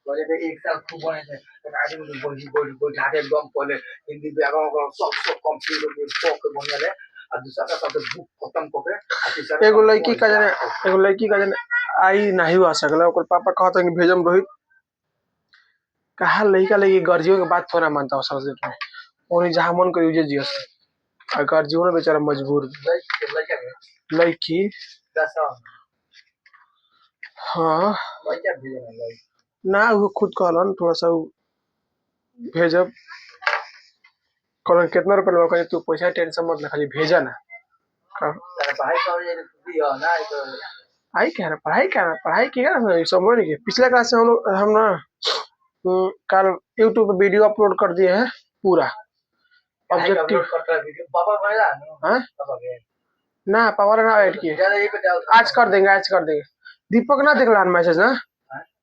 बोले थे एक साल खूब बने थे तो आज मुझे बैठा के एकदम पहले हिंदी व्याकरण सब कंप्लीट हो गया सब बन गए और दूसरा का सब बुक खत्म करके एगो लड़की का जने आई नहीं हुआ सकला ओकर पापा कहता कि भेजम रोहित कहा लड़का लड़की गर्जियों की बात थोड़ा मानता हो सब्जेक्ट में और जहाँ मन कर यूजे जियस और गर्जियों ने बेचारा मजबूर लड़की हाँ ना वो खुद कहलन थोड़ा सा भेजब कहलन कितना रुपया लगा कहे तू पैसा टेंशन मत ले खाली भेजा ना पढ़ाई की समझ नहीं पिछले क्लास से हम ना कल यूट्यूब पे वीडियो अपलोड कर दिए हैं पूरा ऑब्जेक्टिव ना पावर ना ऐड किए आज कर देंगे दीपक ना देखला मैसेज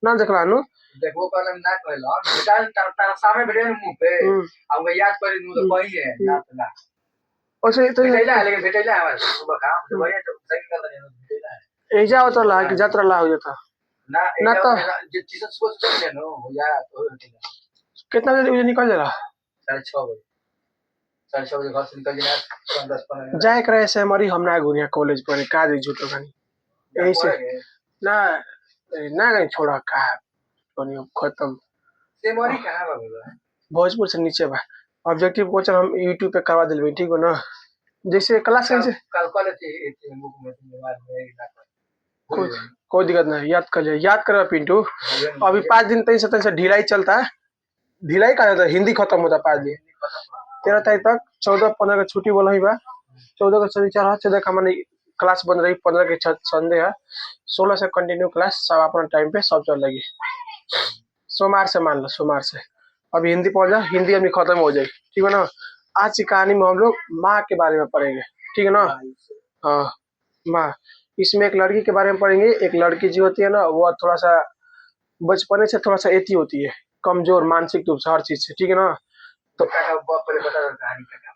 ना देखला नु देखो कहलन ना कहलन बेटा तारा सामने बैठे मुंह पे अब याद करे नु तो कही है ना ना ओसे तो भेटैला लेकिन भेटैला हमारे सुबह काम तो बढ़िया तो सही कर रहे भेटैला एजा होता ला कि यात्रा ला हो जाता ना तो जो चीज सोच ले नो या तो कितना बजे निकल जाला 6:30 बजे 6:30 बजे घर से निकल जाना 10-15 जाए करे से हमारी हम ना गुनिया कॉलेज पर का दे झूठो खानी यही से ना ना कहीं छोड़ा का बनियो खत्म से मरी कहां बा बोला भोजपुर से नीचे बा ऑब्जेक्टिव क्वेश्चन हम यूट्यूब पे करवा दिलबे ठीक हो ना जैसे क्लास से कल कॉलेज बुक में कोई दिक्कत नहीं याद कर पिंटू अभी 5 दिन तक से ढिलाई चलता है ढिलाई का जाता है हिंदी खत्म होता 5 दिन 13 तारीख तक 14-15 का छुट्टी बोला ही बा 14 का शनिचर है 14 का हमारी क्लास बंद रही 15 के संडे है 16 से कंटिन्यू क्लास सब अपना टाइम पे सब चल लगी सोमवार से मान लो सोमवार से अभी हिंदी पहुंच जाए हिंदी अभी खत्म हो जाए ठीक है ना आज की कहानी में हम लोग माँ के बारे में पढ़ेंगे ठीक है ना हाँ माँ इसमें एक लड़की के बारे में पढ़ेंगे एक लड़की जो होती है ना वो थोड़ा सा बचपने से थोड़ा सा एती होती है कमजोर मानसिक रूप से हर चीज से ठीक है ना तो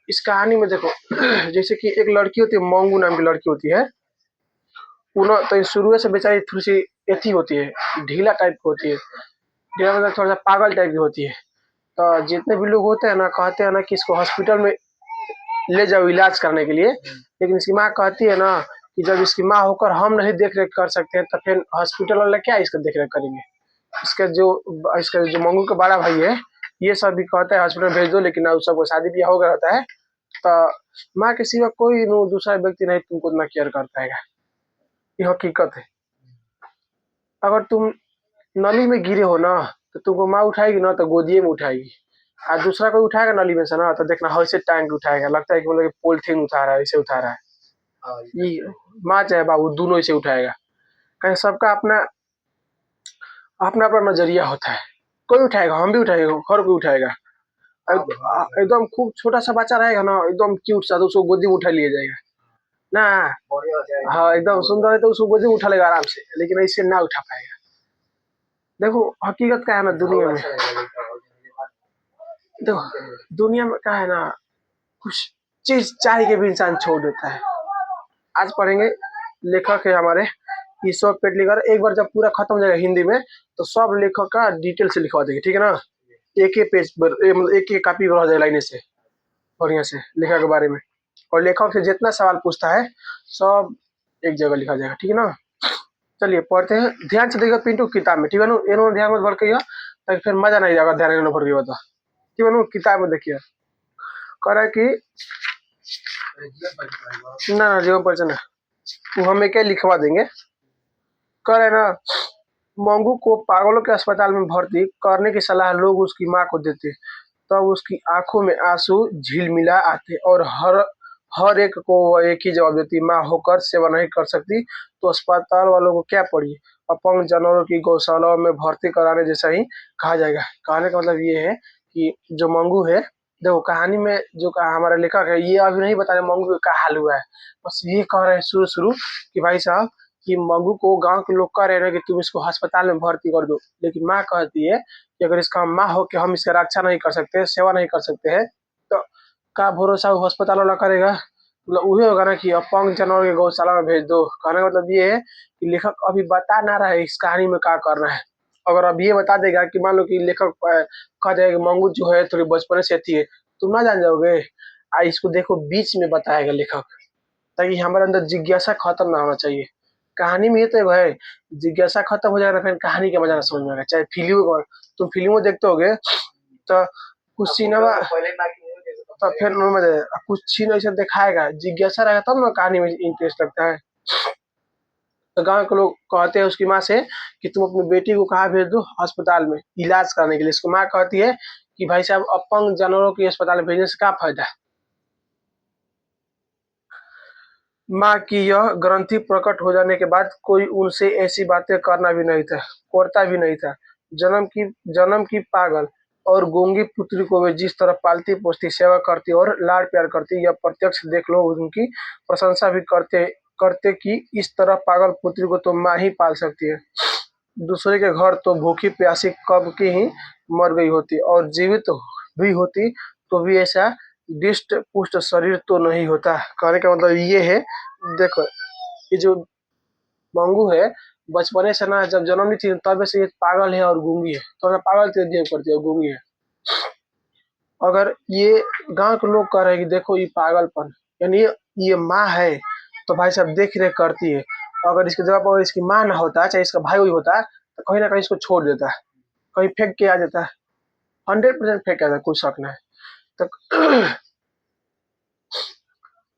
इस कहानी में देखो जैसे कि एक लड़की होती है मोंगू नाम की लड़की होती है तो शुरू से बेचारी थोड़ी सी एथी होती है ढीला टाइप की होती है ढीला मतलब थोड़ा सा पागल टाइप की होती है तो जितने भी लोग होते हैं ना कहते हैं ना कि इसको हॉस्पिटल में ले जाओ इलाज करने के लिए लेकिन इसकी माँ कहती है ना कि जब इसकी माँ होकर हम नहीं देख रेख कर सकते हैं तो फिर हॉस्पिटल वाले क्या इसका देख रेख करेंगे इसका जो मंगू का बड़ा भाई है ये सब भी कहता है हॉस्पिटल भेज दो लेकिन अब सबको शादी ब्याह हो गया रहता है तो माँ के सिवा कोई दूसरा व्यक्ति नहीं तुमको इतना केयर कर पाएगा ये हकीकत है अगर तुम नली में गिरे हो ना तो तुमको माँ उठाएगी ना तो गोदिए में उठाएगी और दूसरा कोई उठाएगा नली में से ना तो देखना ऐसे टांग उठाएगा लगता है कि मतलब पोलिथीन उठा रहा है ऐसे उठा रहा है ये माँ चाहे बाबू दोनों ऐसे उठाएगा कहीं सबका अपना अपना अपना नजरिया होता है कोई उठाएगा हम भी उठाएगा हर कोई उठाएगा एकदम खूब छोटा सा बच्चा रहेगा ना एकदम क्यूट सा तो उसको गोदी में उठा लिया जाएगा ना हाँ एकदम सुंदर है तो उसको गोदी में उठा लेगा आराम से लेकिन ऐसे ना उठा पाएगा देखो हकीकत क्या है ना दुनिया में देखो दुनिया में क्या है ना कुछ चीज चाह के भी इंसान छोड़ देता है आज पढ़ेंगे लेखक है हमारे ईश्वर पेटलीकर एक बार जब पूरा खत्म हो जाएगा हिंदी में तो सब लेखक का डिटेल से लिखवा देंगे ठीक है ना एक ही पेज पर एक ही कॉपी पर जाए लाइने से बढ़िया से लेखक के बारे में और लेखक से जितना सवाल पूछता है सब एक जगह लिखा जाएगा ठीक है ना चलिए पढ़ते हैं ध्यान से देखिए पिंटू किताब में ठीक है ना इन्होंने ध्यान में भर के ताकि फिर मजा नहीं आएगा ध्यान में भर के बता ठीक है ना किताब में देखिए कह रहा है कि ना जीवन परिचय ना वो हमें क्या लिखवा देंगे कह रहे ना मंगू को पागलों के अस्पताल में भर्ती करने की सलाह लोग उसकी माँ को देते तब उसकी आंखों में आंसू झिलमिला आते और हर एक को वह एक ही जवाब देती माँ होकर सेवा नहीं कर सकती तो अस्पताल वालों को क्या पड़ी अपंग जानवरों की गौशालाओं में भर्ती कराने जैसा ही कहा जाएगा कहने का मतलब ये है कि जो मंगू है देखो कहानी में जो हमारा लेखक है ये अभी नहीं बता रहे मंगू का क्या हाल हुआ है बस ये कह रहे हैं शुरू कि भाई साहब कि मंगू को गांव के लोग कह रहे हैं कि तुम इसको अस्पताल में भर्ती कर दो लेकिन माँ कहती है कि अगर इसका माँ हो कि हम इसका रक्षा नहीं कर सकते सेवा नहीं कर सकते हैं तो का भरोसा वो अस्पताल वाला करेगा मतलब वही होगा ना कि अपंग जानवर के गौशाला में भेज दो कहने का मतलब ये है कि लेखक अभी बता ना रहा है इस कहानी में क्या करना है अगर अब ये बता देगा कि मान लो कि लेखक कह देगा कि मंगू जो है थोड़ी बचपन से थी, तुम ना जान जाओगे। इसको देखो बीच में बताएगा लेखक, ताकि हमारे अंदर जिज्ञासा खत्म ना होना चाहिए। कहानी में ये तो है, जिज्ञासा खत्म हो जाएगा, फिर कहानी का मजा ना समझ में आएगा। चाहे फिल्म, तुम फिल्मों देखते होगे तो कुछ सिनेमा पहले ना कि नहीं देखो, तो फिर मजा आएगा। कुछ सीन ऐसा दिखाएगा, जिज्ञासा रहेगा तब ना कहानी में इंटरेस्ट लगता है। तो गांव के लोग कहते हैं उसकी माँ से कि तुम अपनी बेटी को कहाँ भेज दो, अस्पताल में इलाज कराने के लिए। इसको माँ कहती है कि भाई साहब अपंग जानवरों की अस्पताल में भेजने से क्या फायदा है। माँ की यह ग्रंथि प्रकट हो जाने के बाद कोई उनसे ऐसी बातें करना भी नहीं था, करता भी नहीं था। जन्म की पागल और गूंगी पुत्री को वे जिस तरह पालती पोसती, सेवा करती और लाड प्यार करती, यह प्रत्यक्ष देख लो। उनकी प्रशंसा भी करते करते कि इस तरह पागल पुत्री को तो माँ ही पाल सकती है। दूसरे के घर तो भूखी प्यासी कब की ही मर गई होती, और जीवित भी होती तो भी ऐसा दिष्ट पुष्ट शरीर तो नहीं होता। कहने का मतलब ये है, देखो ये जो मंगू है बचपने से ना, जब जन्म ली थी तब से ये पागल है और गूंगी है, तो पागल के देव करती है, गूंगी है। अगर ये गांव के लोग कह रहे हैं कि देखो ये पागलपन, यानी ये माँ है तो भाई साहब देख रेख करती है। अगर इसके जगह पर इसकी माँ ना होता, चाहे इसका भाई वही होता, तो कहीं ना कहीं इसको छोड़ देता है, कहीं फेंक के आ जाता है, 100% फेंक के आता है, कोई शक नहीं। तो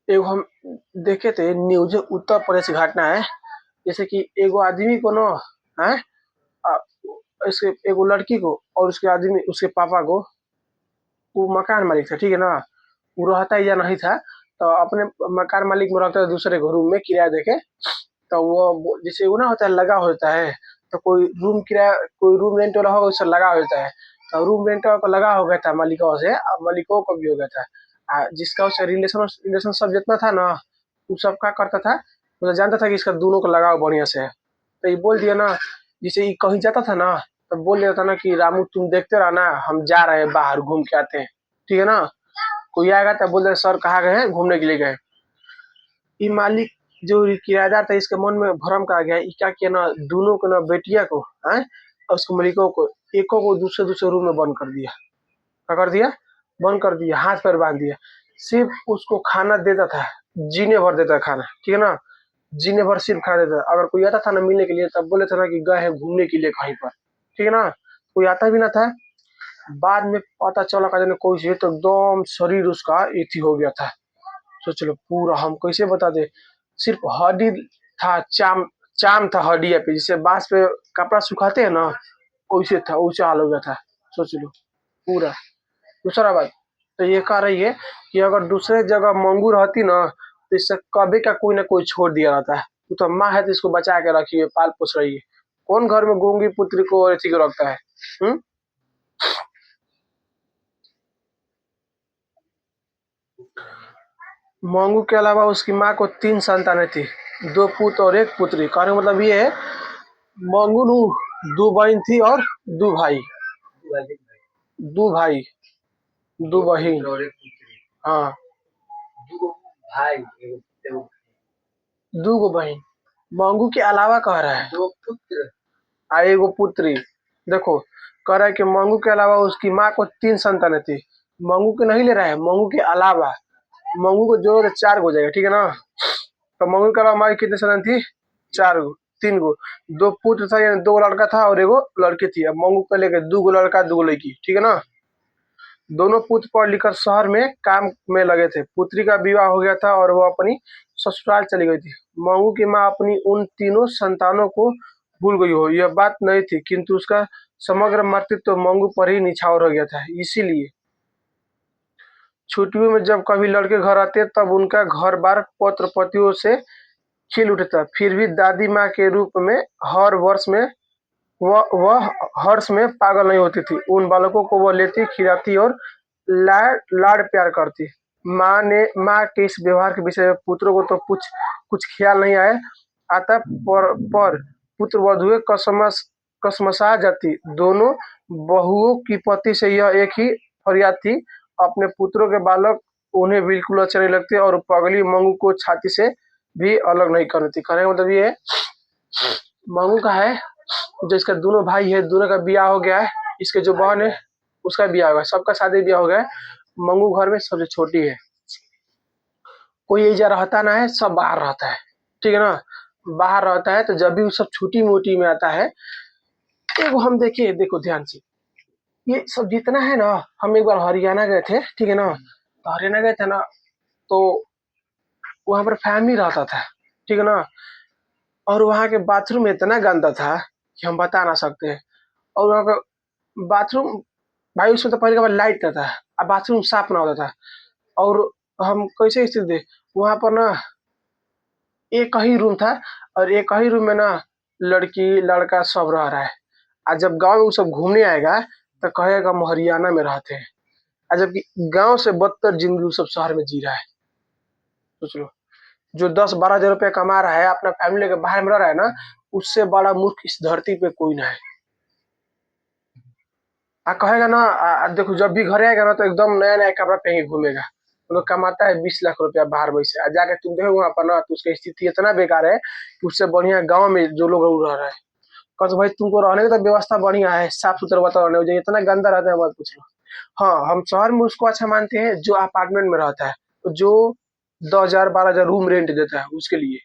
एगो हम देखे थे न्यूज, उत्तर प्रदेश की घटना है। जैसे कि एगो आदमी को ना है, आ, इसके एगो लड़की को और उसके आदमी उसके पापा को, वो मकान मालिक था ठीक है ना, वो रहता ही या नहीं था, तो अपने मकान मालिक में रहता है दूसरे को रूम में किराया देके। तो वो जैसे वो ना होता है लगा होता है, तो कोई रूम किराया, कोई रूम रेंट वाला होगा उससे लगा होता है। तो रूम रेंट को लगा हो गया था मालिकों से, अब मालिकों को भी हो गया था। जिसका उससे रिलेशन रिलेशन सब जितना था ना, वो सब क्या करता था, मतलब जानता था कि इसका दोनों को लगाओ बढ़िया से। तो ये बोल दिया ना, जैसे ये कहीं जाता था ना, तो बोल दिया था ना कि रामू तुम देखते रहना, हम जा रहे हैं बाहर घूम के आते हैं, ठीक है ना। कोई आएगा तो बोल दे सर कहाँ गए हैं, घूमने के लिए गए। ये मालिक जो किराएदार था इसके मन में भ्रम का आ गया, ये क्या किया ना, दोनों को ना बेटिया को है और उसके मालिकों को एको को दूसरे दूसरे रूम में बंद कर दिया। क्या कर दिया, बंद कर दिया, हाथ पैर बांध दिया। सिर्फ उसको खाना देता था, जीने भर देता खाना, ठीक है ना, जीने भर सिर्फ खाना देता। अगर कोई आता था ना मिलने के लिए, तब बोले थे ना कि गए हैं घूमने के लिए कहीं पर, ठीक है ना। कोई आता भी ना था। बाद में पता चला का कोई से, तो एकदम शरीर उसका एथी हो गया था। सोच लो पूरा, हम कैसे बता दे, सिर्फ हड्डी था, चाम चाम था हड्डिया पे, जैसे बांस पे कपड़ा सुखाते हैं ना, वैसे था, वैसे हाल हो गया था। सोच लो पूरा। दूसरा बात तो ये कह रही है कि अगर दूसरे जगह मंगू रहती ना, तो इससे कभी का कोई ना कोई छोड़ दिया रहता है। वो तो माँ है तो इसको बचा के रखी है, पाल पोस रही है। कौन घर में गूंगी पुत्री को ऐसी को रखता है? हम्म। मंगू के अलावा उसकी माँ को 3 संतानें थी, 2 पुत्र और 1 पुत्री। कहने का मतलब ये है, मंगू नु 2 बहन थी और 2 भाई, 2 भाई 2 बहन। और एक पुत्री, हाँ, दूगो भाई, एगो 2 गो बहन। मंगू के अलावा कह रहा है, दो पुत्र, एगो पुत्री। देखो कह रहा है कि मंगू के अलावा उसकी माँ को 3 संतानें थी। मंगू के नहीं ले रहा है, मंगू के अलावा। मंगू को जोड़ो तो 4 गो हो जाएगा, ठीक है ना। तो मंगू के अलावा माँ की कितनी संतान थी? 4 गो, 3 गो। 2 पुत्र था, यानी 2 लड़का था और एगो लड़की थी। अब मंगू को लेके 2 गो लड़का 2 गो लड़की, ठीक है ना। दोनों पुत्र पढ़ लिखकर शहर में काम में लगे थे। पुत्री का विवाह हो गया था और वो अपनी ससुराल चली गई थी। मंगू की माँ अपनी उन तीनों संतानों को भूल गई हो यह बात नहीं थी, किंतु उसका समग्र मस्तिष्क तो मंगू पर ही निछावर हो गया था। इसीलिए छुट्टियों में जब कभी लड़के घर आते तब उनका घर बार पत्र पतियों से खिल उठता। फिर भी दादी माँ के रूप में हर वर्ष में वह हर्ष में पागल नहीं होती थी। उन बालकों को वह लेती, खिलाती और लाड लाड प्यार करती। माँ के इस व्यवहार के विषय में पुत्रों को तो कुछ ख्याल नहीं आया आता, पर पुत्र वधुएं कसमसा जाती। दोनों बहुओं की पति से यह एक ही फरियाद थी, अपने पुत्रों के बालक उन्हें बिल्कुल अच्छे नहीं लगते और पगली मंगू को छाती से भी अलग नहीं करती। कहने का मतलब ये है, मंगू का है जो इसका दोनों भाई है, दोनों का ब्याह हो गया है। इसके जो बहन है उसका ब्याह हो गया, सबका शादी ब्याह हो गया है। मंगू घर में सबसे छोटी है। कोई एजा रहता ना है, सब बाहर रहता है, ठीक है ना। बाहर रहता है तो जब भी वो सब छुट्टी मोटी में आता है, एगो हम देखिए, देखो ध्यान से, ये सब जितना है ना, हम एक बार हरियाणा गए थे, ठीक है ना। तो हरियाणा गए थे ना, तो वहां पर फैमिली रहता था, ठीक है ना। और वहां के बाथरूम इतना गंदा था कि हम बता ना सकते हैं। और वहां का बाथरूम, भाई उसमें तो पहले के बाद लाइट रहता है, अब बाथरूम साफ ना होता था। और हम कैसे स्थित थे वहां पर ना, एक ही रूम था, और एक ही रूम में ना लड़की लड़का सब रह रहा है। आज जब गांव में वो सब घूमने आएगा तो कहेगा हम हरियाणा में रहते हैं। और जबकि गांव से बदतर जिंदगी वो सब शहर में जी रहा है। सोच लो, जो 10-12 हजार रुपया कमा रहा है, अपना फैमिली के बाहर में रह रहा है ना, उससे बड़ा मूर्ख इस धरती पे कोई ना है। कहेगा ना, देखो जब भी घर आएगा ना तो एकदम नया नया कपड़ा पहन के घूमेगा। वो लोग कमाता है 20 लाख रुपया बाहर में से, जाके तुम देखो वहां पर ना, तो उसकी स्थिति इतना बेकार है कि उससे बढ़िया गांव में जो लोग रह रहा है। कह भाई तुमको रहने की तो व्यवस्था बढ़िया है, साफ सुथरा वातावरण है, जो इतना गंदा रहता है मत पूछ लो। हाँ, हम शहर में उसको अच्छा मानते हैं जो अपार्टमेंट में रहता है, जो 10,000-12,000 रूम रेंट देता है उसके लिए।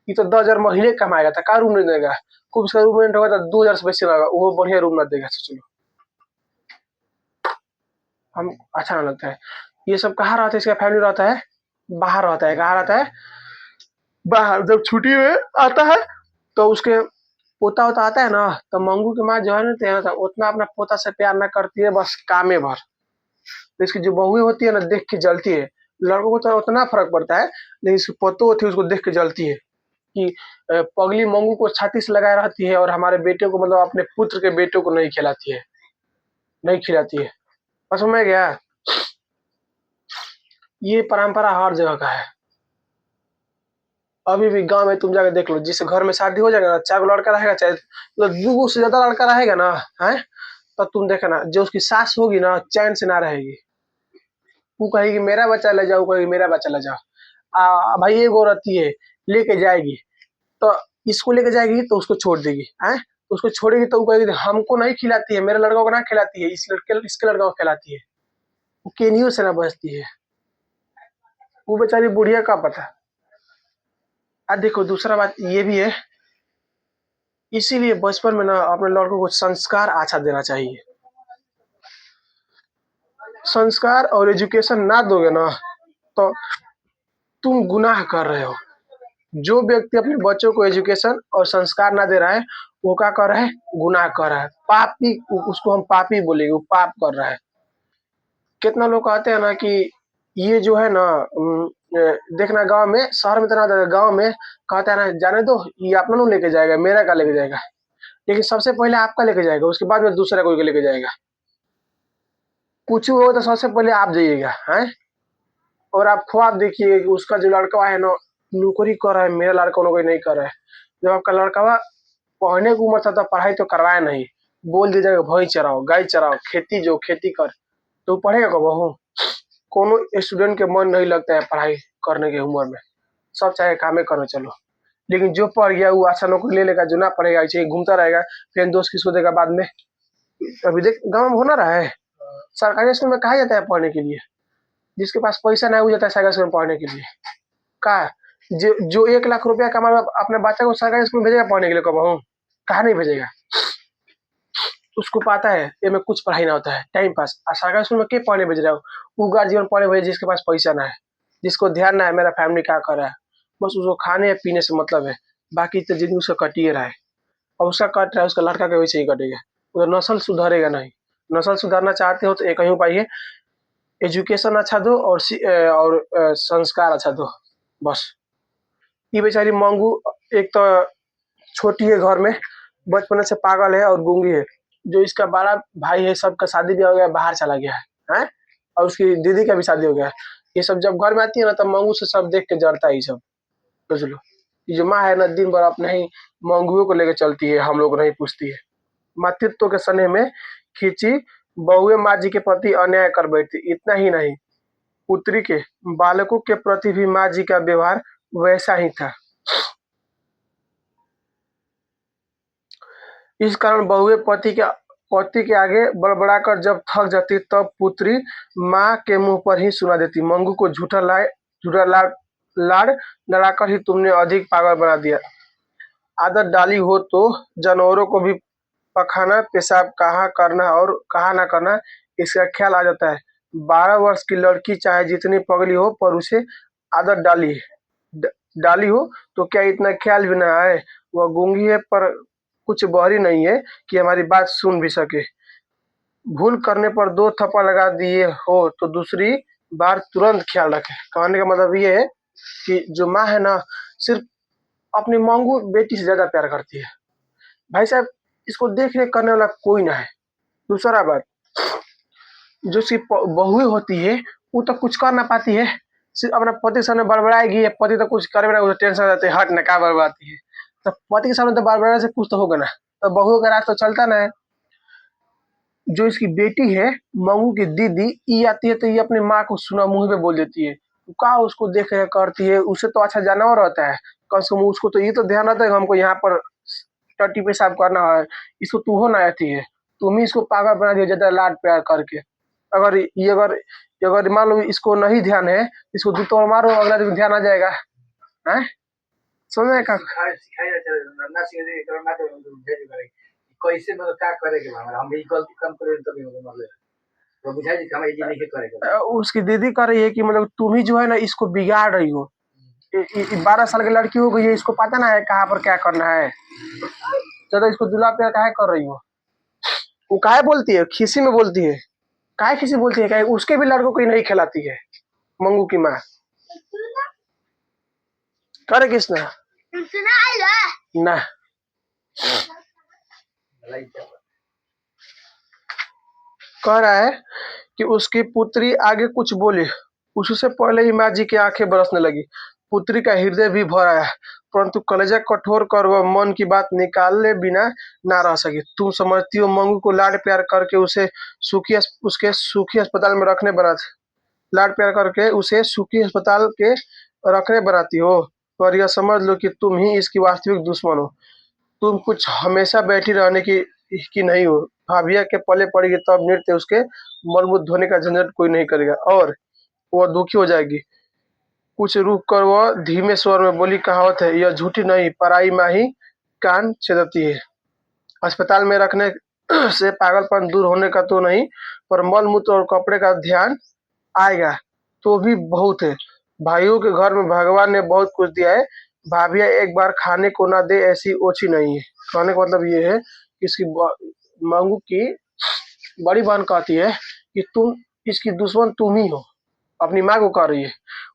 ये तो 10,000 महीने कमाएगा था, का रूम रेंट देगा। खूब उसका रूम रेंट होगा तो 2,000 से बेसी रहेगा, वो बढ़िया रूम ना देगा। सोच लो, हम अच्छा ना लगता है। ये सब कहाँ रहता है, इसका फैमिली रहता है बाहर रहता है। कहाँ रहता है, बाहर। जब छुट्टी में आता है तो उसके पोता होता आता है ना, तो मंगू की माँ जो है ना, उतना अपना पोता से प्यार ना करती है, बस कामे भर। तो इसकी जो बहुएं होती है ना, देख के जलती है। लड़कों को तो उतना फर्क पड़ता है, लेकिन इसकी पोतो होती है उसको देख के जलती है कि पगली मंगू को छाती से लगाए रहती है, और हमारे बेटे को, मतलब अपने पुत्र के बेटे को नहीं खिलाती है, नहीं खिलाती है। और समझ गया, ये परंपरा हर जगह का है। अभी भी गांव में तुम जाके देख लो, जिस घर में शादी हो जाएगा ना, चाहे वो लड़का रहेगा चाहे मतलब 2 से ज्यादा लड़का रहेगा ना, है, तब तुम देखना जो उसकी सास होगी ना, चैन से ना रहेगी। वो कहेगी मेरा बच्चा ले जाओ, कहेगी मेरा बच्चा ले जाओ। भाई एक औरत है, लेके जाएगी, तो इसको लेके जाएगी तो उसको छोड़ देगी, है, उसको छोड़ेगी तो वो कहेगी हमको नहीं खिलाती है, मेरे लड़का को ना खिलाती है, इस लड़के इसके लड़का को खिलाती है। वो केनियो से ना बचती है, वो बेचारी बुढ़िया का पता। देखो दूसरा बात ये भी है, इसीलिए बचपन में ना अपने लड़कों को संस्कार अच्छा देना चाहिए। संस्कार और एजुकेशन ना दोगे ना, तो तुम गुनाह कर रहे हो। जो व्यक्ति अपने बच्चों को एजुकेशन और संस्कार ना दे रहा है, वो क्या कर रहा है, गुनाह कर रहा है, पापी। उसको हम पापी बोलेंगे, वो पाप कर रहा है। कितना लोग कहते हैं ना कि ये जो है ना, देखना गांव में, शहर में तो ना, गांव में कहते हैं ना, जाने दो ये अपना नहीं लेके जाएगा, मेरा का लेके जाएगा। लेकिन सबसे पहले आपका लेके जाएगा, उसके बाद में दूसरा कोई को लेके जाएगा। कुछ हो तो सबसे पहले आप जाइएगा, हैं। और आप ख्वाब देखिए कि उसका जो लड़का है ना, नौकरी कर रहा है, मेरा लड़का नौकरी नहीं कर रहा है। जब आपका लड़का पढ़ने की उम्र था तब पढ़ाई तो करवाया नहीं, बोल दीजिएगा भैंस चराओ, गाय चराओ, खेती जो खेती कर, तो पढ़ेगा कब बहू। कोनो स्टूडेंट के मन नहीं लगता है पढ़ाई करने की उम्र में, सब चाहे कामे करो चलो। लेकिन जो पढ़ गया वो अच्छा नौकरी ले लेगा, जो ना पढ़ेगा ऐसे ही घूमता रहेगा, फिर दोस्त किसको देगा बाद में। अभी देख गाँव में होना रहा है, सरकारी स्कूल में कहा जाता है पढ़ने के लिए, जिसके पास पैसा ना है वो जाता है सरकारी स्कूल में पढ़ने के लिए। कहा, जो 1 लाख रुपया कमा अपने बच्चा को सरकारी स्कूल में भेजेगा पढ़ने के लिए, कब हूँ, कहा नहीं भेजेगा। उसको पता है ये में कुछ पढ़ाई ना होता है, टाइम पास। और सरकारी स्कूल में क्या पढ़ने भेज रहा हो, वो गार्जियन पढ़ने भेजे जिसके पास पैसा ना है, जिसको ध्यान ना है मेरा फैमिली क्या कर रहा है, बस उसको खाने या पीने से मतलब है, बाकी तो जिंदगी उसका कटिए रहा है। और उसका कट रहा है, उसका लड़का का वैसे ही कटेगा। उधर नस्ल सुधरेगा नहीं। नस्ल सुधारना चाहते हो तो एक ही उपाय है, एजुकेशन अच्छा दो और संस्कार अच्छा दो, बस। ये बेचारी मांगू, एक तो छोटी है घर में, बचपन से पागल है और गूंगी है। जो इसका बड़ा भाई है, सबका शादी भी हो गया, बाहर चला गया है, और उसकी दीदी का भी शादी हो गया है। ये सब जब घर में आती है ना, तब मांगू से सब देख के जड़ता है ये सब। सोच लो, ये जो माँ है ना, दिन भर अपने ही मांगुओं को लेकर चलती है, हम लोग नहीं पूछती है। मातृत्व के स्नेह में खींची बहुए माँ जी के प्रति अन्याय कर बैठती। इतना ही नहीं, पुत्री के बालकों के प्रति भी माँ जी का व्यवहार वैसा ही था। इस कारण बहुएं पति के आगे बड़बड़ाकर जब थक जाती तब पुत्री माँ के मुंह पर ही सुना देती, मंगू को झूठा लाड़ लड़ाकर ही तुमने अधिक पागल बना दिया। आदत डाली हो तो जानवरों को भी पखाना पेशाब कहाँ करना और कहाँ ना करना इसका ख्याल आ जाता है। 12 वर्ष की लड़की चाहे जितनी पगली हो पर उसे आदत डाली हो तो क्या इतना ख्याल भी ना आए। वह गूंगी है पर कुछ बहरी नहीं है कि हमारी बात सुन भी सके। भूल करने पर 2 थप्पड़ लगा दिए हो तो दूसरी बार तुरंत ख्याल रखे। कहने का मतलब ये है कि जो माँ है ना, सिर्फ अपनी मांगू बेटी से ज्यादा प्यार करती है। भाई साहब, इसको देख रेख करने वाला कोई ना है। दूसरा बात, जो उसकी बहुएं होती है वो तो कुछ कर ना पाती है, सिर्फ अपना पति के सामने बड़बड़ाएगी। है पति तो कुछ करे ना, उसे टेंशन रहती है, हट न क्या बड़बड़ाती है। तो पति के सामने तो बड़बड़ाने से कुछ तो होगा ना, तो बहू का राज तो चलता ना है। जो इसकी बेटी है मंगू की दीदी, ये आती है तो ये अपनी माँ को सुना मुंह पे बोल देती है। तो का उसको देख रेख करती है, उससे तो अच्छा जानवर रहता है कम से कम। उसको तो ये तो ध्यान रहता है कि हमको यहाँ पर टट्टी पेशाब करना है। इसको तू हो ना आती है, तुम ही इसको पागल बना दिया ज्यादा लाड प्यार करके। अगर मान लो इसको नहीं ध्यान है, इसको दो तोड़ मारो, अगला दिन ध्यान आ जाएगा। है समझ का? सिखाए सिखाए ना सीखे ना तो बुझाई करे कैसे मतलब क्या करे के हमरा हम भी गलती काम करे तो भी मतलब तो बुझाई कि हम ये नहीं करे के। उसकी दीदी कह रही है कि मतलब तुम ही जो है ना इसको बिगाड़ रही हो। 12 साल की लड़की हो गई है, इसको पता ना है कहाँ पर क्या करना है। ज्यादा इसको दुला प्यार काहे कर रही हो? वो काहे बोलती है, खिसी में बोलती है। काहे खिसी बोलती है? काहे उसके भी लड़कों को ही नहीं खिलाती है मंगू की माँ। करे किसने ना। कह रहा है कि उसकी पुत्री आगे कुछ बोली, उससे पहले ही माँ जी की आंखें बरसने लगी। पुत्री का हृदय भी भर आया, परंतु कलेजा कठोर कर वह मन की बात निकाले बिना ना रह सकी। तुम समझती हो मंगू को लाड प्यार करके उसके सुखी अस्पताल में रखने बना लाड प्यार करके उसे सुखी अस्पताल के रखने बनाती हो, पर यह समझ लो कि तुम ही इसकी वास्तविक दुश्मन हो। तुम कुछ हमेशा बैठी रहने की नहीं हो। भाभिया के पले पड़ेगी तब नृत्य उसके मलमूत्र धोने का झंझट कोई नहीं करेगा और वह दुखी हो जाएगी। कुछ रुक कर वह धीमे स्वर में बोली, कहावत है यह झूठी नहीं, पराई माँ ही कान छेदती है। अस्पताल में रखने से पागलपन दूर होने का तो नहीं, पर मल मूत्र और कपड़े का ध्यान आएगा तो भी बहुत है। भाइयों के घर में भगवान ने बहुत कुछ दिया है, भाभिया एक बार खाने को ना दे ऐसी ओछी नहीं है। कहने का मतलब ये है कि इसकी मंगू की बड़ी बहन कहती है कि तुम इसकी दुश्मन तुम ही हो। अपनी माँ को कह रही है।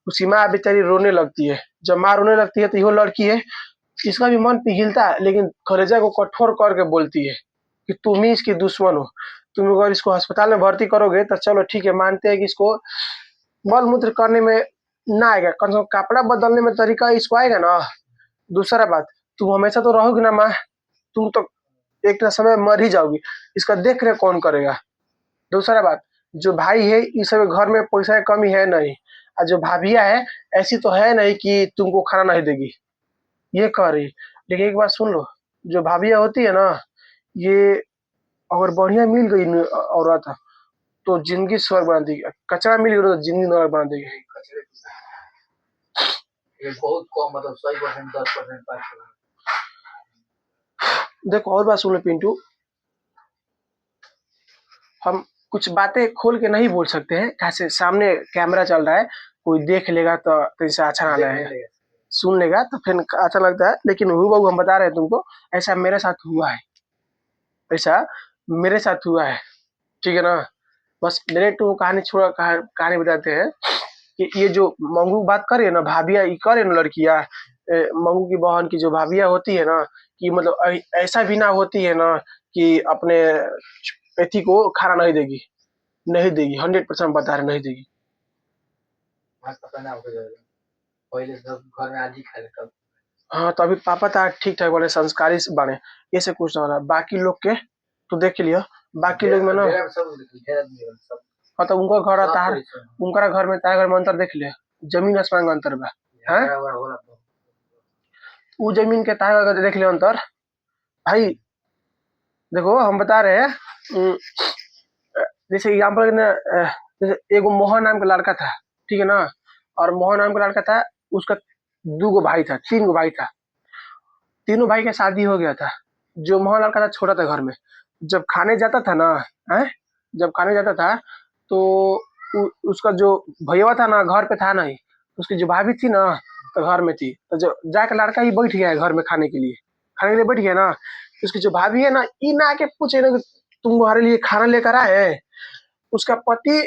उसकी माँ बेचारी रोने लगती है। जब माँ रोने लगती है तो यो लड़की है, इसका भी मन पिघलता है, लेकिन कलेजा को कठोर करके बोलती है कि तुम ही इसकी दुश्मन हो। तुम अगर इसको अस्पताल में भर्ती करोगे तो चलो ठीक है, मानते हैं कि इसको मल मूत्र करने में ना आएगा, कम से कम कपड़ा बदलने में तरीका इसको आएगा ना। दूसरा बात, तुम हमेशा तो रहोगी ना माँ, तुम तो एक ना समय मर ही जाओगी, इसका देख रेख कौन करेगा। दूसरा बात, जो भाई है इस समय घर में पैसा की कमी है नहीं, और जो भाभिया है ऐसी तो है नहीं कि तुमको खाना नहीं देगी, ये कह रही। लेकिन एक बात सुन लो, जो भाभिया होती है ना, ये अगर बढ़िया मिल गई औरत तो जिंदगी स्वर्ग बना देगी, कचरा मिल गई तो जिंदगी नरक बना देगी। ये बहुत कम मतलब 100% 10% 5%। देखो और बात सुन लो पिंटू, हम कुछ बातें खोल के नहीं बोल सकते हैं, कैसे सामने कैमरा चल रहा है, कोई देख लेगा तो इससे अच्छा ना लगे, सुन लेगा तो फिर अच्छा लगता है। लेकिन हूबहू हम बता रहे हैं तुमको, ऐसा मेरे साथ हुआ है, ऐसा मेरे साथ हुआ है, ठीक है ना। बस मेरे तो कहानी छोड़ा, कहानी बताते हैं कि ये जो मंगू बात करे ना, भाभिया ये करे ना लड़कियां, मंगू की बहन की जो भाभिया होती है ना, कि मतलब ऐसा भी ना होती है ना कि अपने बेटी को खाना नहीं देगी, नहीं देगी, 100% बता रहे नहीं देगी। पता ना हो जाएगा पहले सब घर में आज ही खा लेता। हाँ तो अभी पापा था ठीक ठाक बने, संस्कारी बने, ये से कुछ ना हो रहा। बाकी लोग के तो देख लियो, बाकी लोग में ना, हाँ तो उनका घर तार, उनका घर में तार घर में अंतर देख लिया, जमीन आसमान का अंतर बा है। वो जमीन के तार देख लियो अंतर भाई। देखो हम बता रहे हैं। जैसे एग्जाम्पल ने जैसे एगो मोहन नाम का लड़का था, ठीक है ना। और मोहन नाम का लड़का था, उसका 2 गो भाई था, 3 गो भाई था। तीनों भाई का शादी हो गया था। जो मोहन लड़का था छोटा था घर में। जब खाने जाता था ना, है, जब खाने जाता था तो उसका जो भैया था ना घर पे था नहीं, उसकी जो भाभी थी ना तो घर में थी। तो जो जाके लड़का ही बैठ गया है घर में खाने के लिए बैठ गया ना। तो उसकी जो भाभी है ना, ई ना आके पूछे ना कि तुम हमारे लिए खाना लेकर आए हैं। उसका पति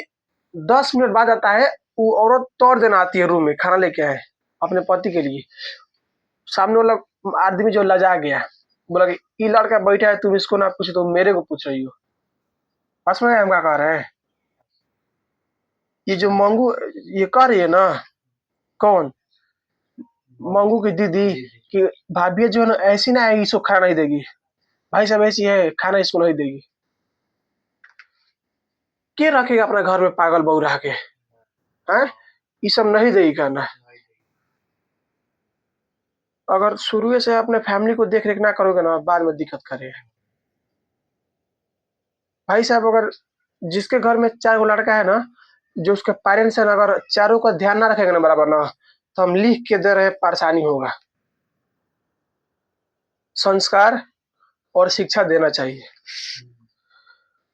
10 मिनट बाद आता है। वो औरत तोड़ देना आती है रूम में, खाना लेके आए अपने पति के लिए। सामने वाला आदमी जो लजा गया, बोला कि ये लड़का बैठा है, तुम इसको ना पूछो तो मेरे को पूछ रही हो। बस में हम क्या कह रहे हैं, ये जो मंगू ये कर रही है ना, कौन, मंगू की दीदी कि भाभी जो है ना ऐसी ना है, इसको खाना नहीं देगी। भाई साहब ऐसी है, खाना इसको नहीं देगी। के रखेगा अपना घर में पागल बहू रह के, हैं? ये सब नहीं देगी खाना। अगर शुरू से अपने फैमिली को देख रेख ना करोगे ना, बाद में दिक्कत करेगा। भाई साहब अगर जिसके घर में 4 गो लड़का है ना, जो उसके पेरेंट्स है ना, अगर चारों का ध्यान ना रखेगा ना बराबर ना, तो हम लिख के दे रहे हैं, परेशानी होगा। संस्कार और शिक्षा देना चाहिए।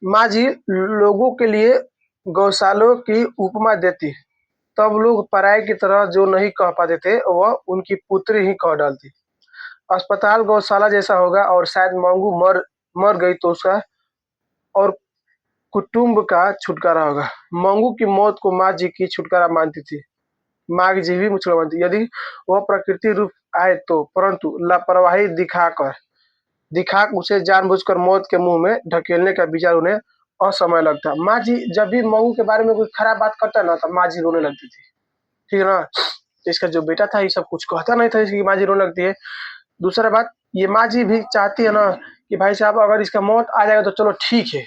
माँ जी लोगों के लिए गौशालों की उपमा देती, तब लोग पराये की तरह जो नहीं कह पाते थे वह उनकी पुत्री ही कह डालती। अस्पताल गौशाला जैसा होगा, और शायद मंगू मर मर गई तो उसका और कुटुंब का छुटकारा होगा। मंगू की मौत को माँ जी की छुटकारा मानती थी। माँ जी भी मुझको मानती, यदि वह प्रकृति रूप आए तो, परंतु लापरवाही दिखा उसे जानबूझकर मौत के मुंह में ढकेलने का विचार उन्हें असमय लगता। माँ जी जब भी मंगू के बारे में कोई खराब बात करता ना, तो माँ जी रोने लगती थी, ठीक है ना। तो इसका जो बेटा था ये सब कुछ कहता नहीं था, इसकी माँ जी रोने लगती है। दूसरा बात, ये माँ जी भी चाहती है ना कि भाई साहब अगर इसका मौत आ जाएगा तो चलो ठीक है,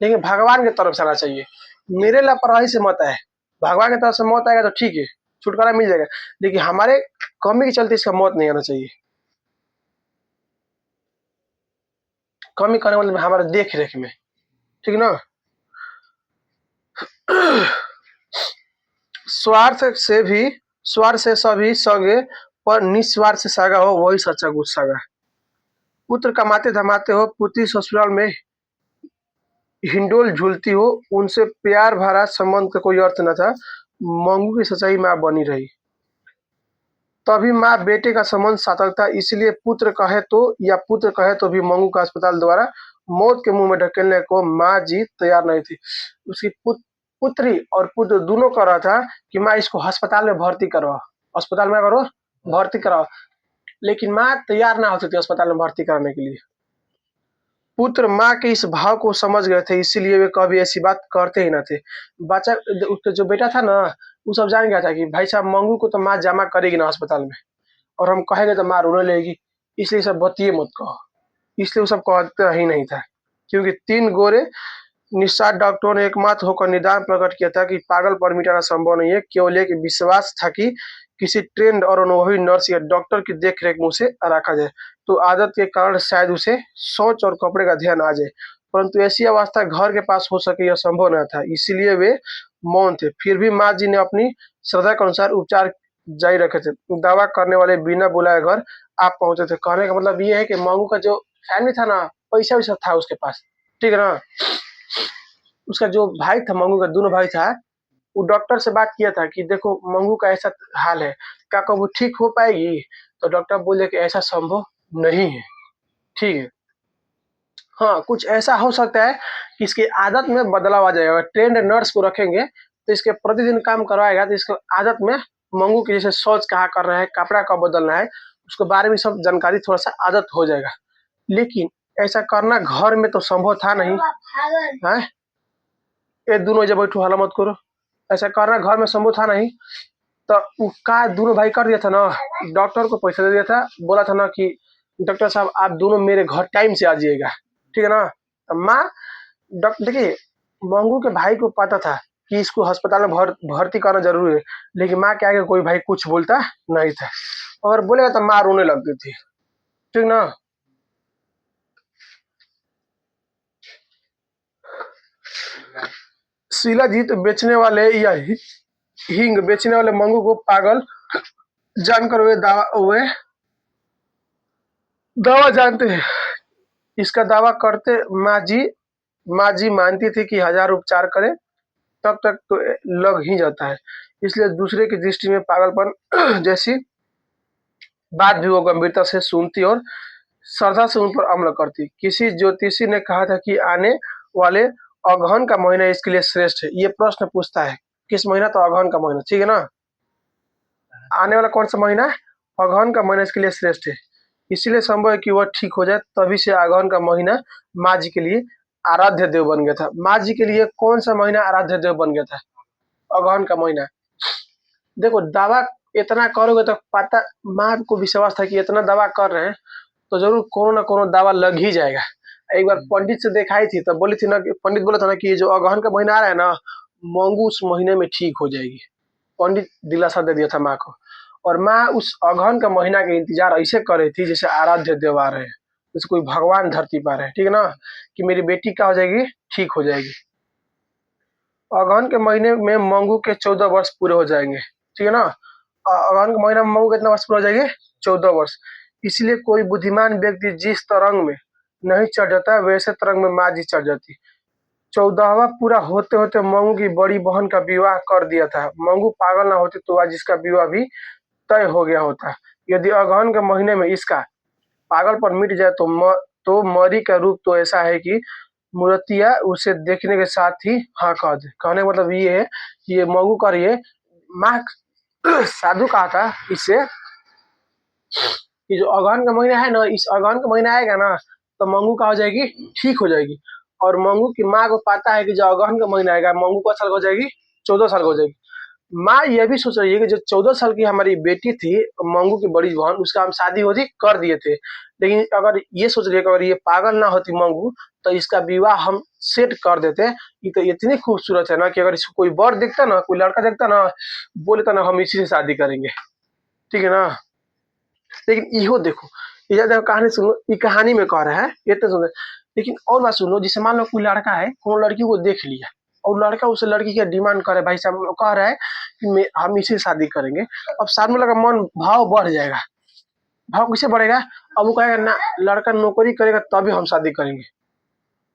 लेकिन भगवान की तरफ से आना चाहिए, मेरे लापरवाही से मत आए। भगवान की तरफ से मौत आएगा तो ठीक है, छुटकारा मिल जाएगा, लेकिन हमारे कमी के चलते इसका मौत नहीं आना चाहिए। कमी करने मतलब हमारे देख रेख में, ठीक है ना। स्वार्थ से सभी सगे, पर निस्वार्थ से सागा हो वही सच्चा गुस्सागा। पुत्र कमाते धमाते हो, पुत्री ससुराल में हिंडोल झूलती हो, उनसे प्यार भरा संबंध का कोई अर्थ न था। मंगू की सच्चाई माँ बनी रही, तभी माँ बेटे का संबंध सार्थक था। इसलिए पुत्र कहे तो या पुत्र कहे तो भी मंगू का अस्पताल द्वारा मौत के मुंह में ढकेलने को माँ जी तैयार नहीं थी। उसकी पुत्री और पुत्र दोनों कह रहा था कि माँ इसको अस्पताल में भर्ती करवाओ, अस्पताल में करो, भर्ती कराओ, लेकिन माँ तैयार ना होती थी अस्पताल में भर्ती कराने के लिए। पुत्र माँ के इस भाव को समझ गए थे, इसीलिए वे कभी ऐसी बात करते ही न थे। बच्चा उसका जो बेटा था ना, वो सब जान गया था कि भाई साहब मंगू को तो माँ जमा करेगी ना अस्पताल में, और हम कहेंगे तो माँ रोने लगेगी, इसलिए सब बतिए मत कहो। इसलिए वो सब कहता ही नहीं था, क्योंकि 3 गोरे निस्सार डॉक्टरों ने एकमात्र होकर निदान प्रकट किया था कि पागल पर मिटाना संभव नहीं है। केवल एक विश्वास था कि किसी ट्रेंड और अनुभवी नर्स या डॉक्टर की देखरेख में उसे रखा जाए, तो आदत के कारण शायद उसे शौच और कपड़े का ध्यान आ जाए। परंतु ऐसी अवस्था घर के पास हो सके यह संभव न था, इसीलिए वे मौन थे। फिर भी माँ जी ने अपनी श्रद्धा के अनुसार उपचार जारी रखे थे। दवा करने वाले बिना बुलाए घर आप पहुंचे थे। कहने का मतलब ये है कि मंगू का जो फैमिली था ना, पैसा वैसा था उसके पास, ठीक है ना। उसका जो भाई था, मंगू का दोनों भाई था, वो डॉक्टर से बात किया था कि देखो मंगू का ऐसा हाल है, क्या कब वो ठीक हो पाएगी। तो डॉक्टर बोले कि ऐसा संभव नहीं है, ठीक है। हाँ, कुछ ऐसा हो सकता है कि इसकी आदत में बदलाव आ जाएगा। ट्रेंड नर्स को रखेंगे तो इसके प्रतिदिन काम करवाएगा, तो इसको आदत में मंगू की जैसे शौच कहाँ करना है, कपड़ा कब बदलना है, उसके बारे में सब जानकारी थोड़ा सा आदत हो जाएगा। लेकिन ऐसा करना घर में तो संभव था नहीं है। ये दोनों जब बैठो हाला मत करो, ऐसा करना घर में संभव था नहीं। तो वो का दोनों भाई कर दिया था ना, डॉक्टर को पैसा दे दिया था, बोला था ना कि डॉक्टर साहब आप दोनों मेरे घर टाइम से आ जाइएगा, ठीक है ना। माँ डॉक्टर देखिए, मंगू के भाई को पता था कि इसको अस्पताल में भर्ती करना जरूरी है, लेकिन माँ के आगे कोई भाई कुछ बोलता नहीं था, और बोलेगा तो माँ रोने लगती थी, ठीक ना। शिलाजीत बेचने वाले या हींग बेचने वाले मंगू को पागल जानकर वे दावा जानते हैं। इसका दावा करते माँ जी मानती थी कि 1000 उपचार करें तब तक तो लग ही जाता है, इसलिए दूसरे की दृष्टि में पागलपन जैसी बात भी वो गंभीरता से सुनती और श्रद्धा से उन पर अमल करती। किसी ज्योतिषी ने कहा था कि आने वाले अगहन का महीना इसके लिए श्रेष्ठ है। ये प्रश्न पूछता है किस महीना, तो अगहन का महीना, ठीक है ना। आने वाला कौन सा महीना है, अगहन का महीना इसके लिए श्रेष्ठ है, इसीलिए संभव है कि वह ठीक हो जाए। तभी से अगहन का महीना माँ जी के लिए आराध्य देव बन गया था। माँ जी के लिए कौन सा महीना आराध्य देव बन गया था, अगहन का महीना। देखो दावा इतना करोगे तो पता, माँ को विश्वास था कि इतना दावा कर रहे हैं तो जरूर कोनो ना कोनो दावा लग ही जाएगा। एक बार पंडित से दिखाई थी, तब बोली थी ना, पंडित बोला था ना कि जो अगहन का महीना आ रहा है ना, मंगू उस महीने में ठीक हो जाएगी। पंडित दिलासा दे दिया था माँ को, और माँ उस अगहन का महीना के इंतजार ऐसे कर रही थी जैसे आराध्य देव आ रहे हैं, जैसे कोई भगवान धरती पर है, ठीक है ना, कि मेरी बेटी क्या हो जाएगी, ठीक हो जाएगी। अगहन के महीने में मंगू के 14 वर्ष पूरे हो जाएंगे, ठीक है ना। अगहन के महीना में मंगू कितना वर्ष पूरे हो जाएंगे, 14 वर्ष। इसलिए कोई बुद्धिमान व्यक्ति जिस तरंग में नहीं चढ़ जाता वैसे तरंग में माँ जी चढ़ जाती। 14वां पूरा होते होते मंगू की बड़ी बहन का विवाह कर दिया था। मंगू पागल ना होती तो आज इसका विवाह भी तय हो गया होता। यदि अगहन के महीने में इसका पागलपन मिट जाए तो मरी का रूप तो ऐसा है कि मूर्तिया उसे देखने के साथ ही हाँ कह दे। कहने का मतलब ये है कि ये मंगू कर ये माँ साधु कहा था इससे कि जो अगहन का महीना है ना, इस अगहन का महीना आएगा ना तो मंगू का हो जाएगी, ठीक हो जाएगी। और मंगू की माँ को पता है कि जो अगहन का महीना आएगा मंगू को साल हो जाएगी, 14 साल हो जाएगी। माँ ये भी सोच रही है कि जो 14 साल की हमारी बेटी थी मंगू की बड़ी बहन, उसका हम शादी होती कर दिए थे, लेकिन अगर ये सोच रही है कि अगर ये पागल ना होती मंगू तो इसका विवाह हम सेट कर देते। ये तो इतनी खूबसूरत है ना कि अगर इसको कोई वर देखता ना, कोई लड़का देखता ना, बोलता ना हम इसी से शादी करेंगे, ठीक है ना। लेकिन इहो देखो, ये देखो कहानी सुनो, ये कहानी में कह रहा है इतने सुंदर। लेकिन और बात सुनो, जैसे मान लो कोई लड़का है, कोई लड़की को देख लिया और लड़का उस लड़की की डिमांड करे, भाई साहब कह रहा है कि हम इसी से शादी करेंगे। अब सामने वाला का मन भाव बढ़ जाएगा। भाव किसे बढ़ेगा, अब वो कहेगा ना लड़का नौकरी करेगा तभी हम शादी करेंगे,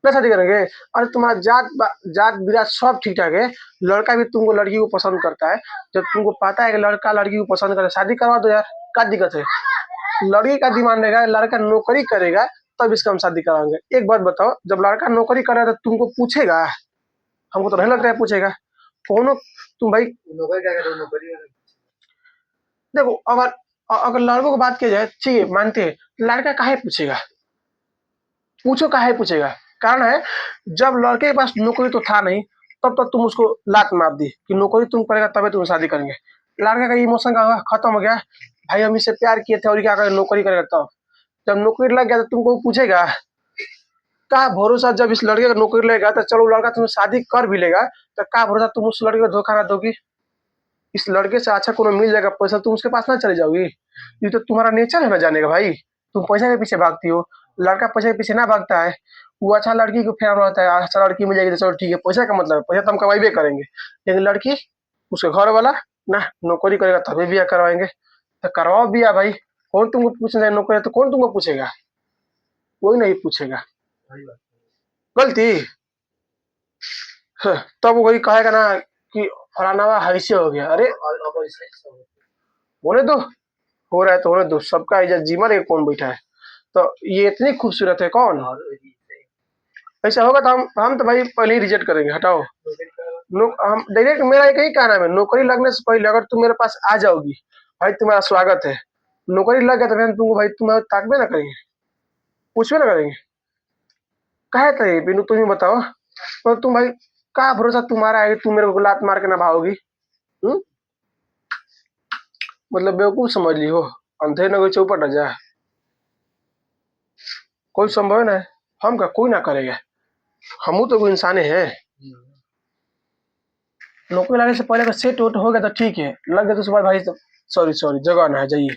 ना शादी करेंगे। अरे तुम्हारा जात विराट सब ठीक ठाक है, लड़का भी तुमको लड़की को पसंद करता है, जब तुमको पता है कि लड़का लड़की को पसंद करे, शादी करवा दो यार, क्या दिक्कत है। लड़की का डिमांड रहेगा लड़का नौकरी करेगा तब इसका हम शादी कराएंगे। एक बात बताओ, जब लड़का नौकरी कर रहा है तो तुमको पूछेगा, हमको तो नहीं लगता है पूछेगा कौन तुम भाई नौकरी क्या करो, नौकरी देखो अगर अगर लड़कों को बात की जाए, ठीक है मानते हैं, लड़का काहे पूछेगा, पूछो काहे पूछेगा। कारण है जब लड़के के पास नौकरी तो था नहीं तब तक तुम उसको लात मार दी कि नौकरी तुम करेगा तभी तुम शादी करेंगे। लड़का का इमोशन का खत्म हो गया, भाई हम इससे प्यार किए थे और क्या करें, नौकरी करेगा तब। जब नौकरी लग गया तो तुमको पूछेगा, का भरोसा जब इस लड़के का नौकरी लगेगा तो चलो लड़का तुम्हें शादी कर भी लेगा, तो का भरोसा तुम उस लड़के को धोखा ना दोगी। इस लड़के से अच्छा कोनो मिल जाएगा पैसा, तुम उसके पास ना चले जाओगी। ये तो तुम्हारा नेचर है ना जाने का भाई, तुम पैसा के पीछे भागती हो। लड़का पैसे के पीछे ना भागता है, वो अच्छा लड़की को फेर रहता है, अच्छा लड़की मिल जाएगी तो चलो ठीक है, पैसा का मतलब है, पैसा तो हम कमाई करेंगे। लेकिन लड़की उसके घर वाला ना नौकरी करेगा तभी ब्याह करवाएंगे, तो करवाओ ब्याह भाई। कौन तुमको पूछना है नौकरी, तो कौन तुमको पूछेगा, कोई नहीं पूछेगा। गलती तब वही कहेगा ना कि फलाना ऐसे हो गया। अरे होने दो, हो रहा है तो होने दो, सबका इज्जत जीवन के कौन बैठा है। तो ये इतनी खूबसूरत है कौन, ऐसा होगा तो हम तो भाई पहले ही रिजेक्ट करेंगे, हटाओ। हम डायरेक्ट, मेरा एक ही कहना है, नौकरी लगने से पहले अगर तुम मेरे पास आ जाओगी भाई तुम्हारा स्वागत है। नौकरी लग गया तो फिर तुमको भाई तुम्हारे ताकबे ना करेंगे, पूछबे ना करेंगे, कहे थे बिनु तुम ही बताओ। तो तुम भाई का भरोसा तुम्हारा है कि तुम मेरे को लात मार के ना भागोगी। मतलब बेवकूफ समझ ली हो, अंधे न कोई चौपट जा, कोई संभव ना है, हम का कोई ना करेगा, हम तो कोई इंसान है। नौकरी लगने से पहले अगर सेट वेट हो गया तो ठीक है, लग गया तो उसके बाद भाई सॉरी सॉरी जगह ना है जाइए।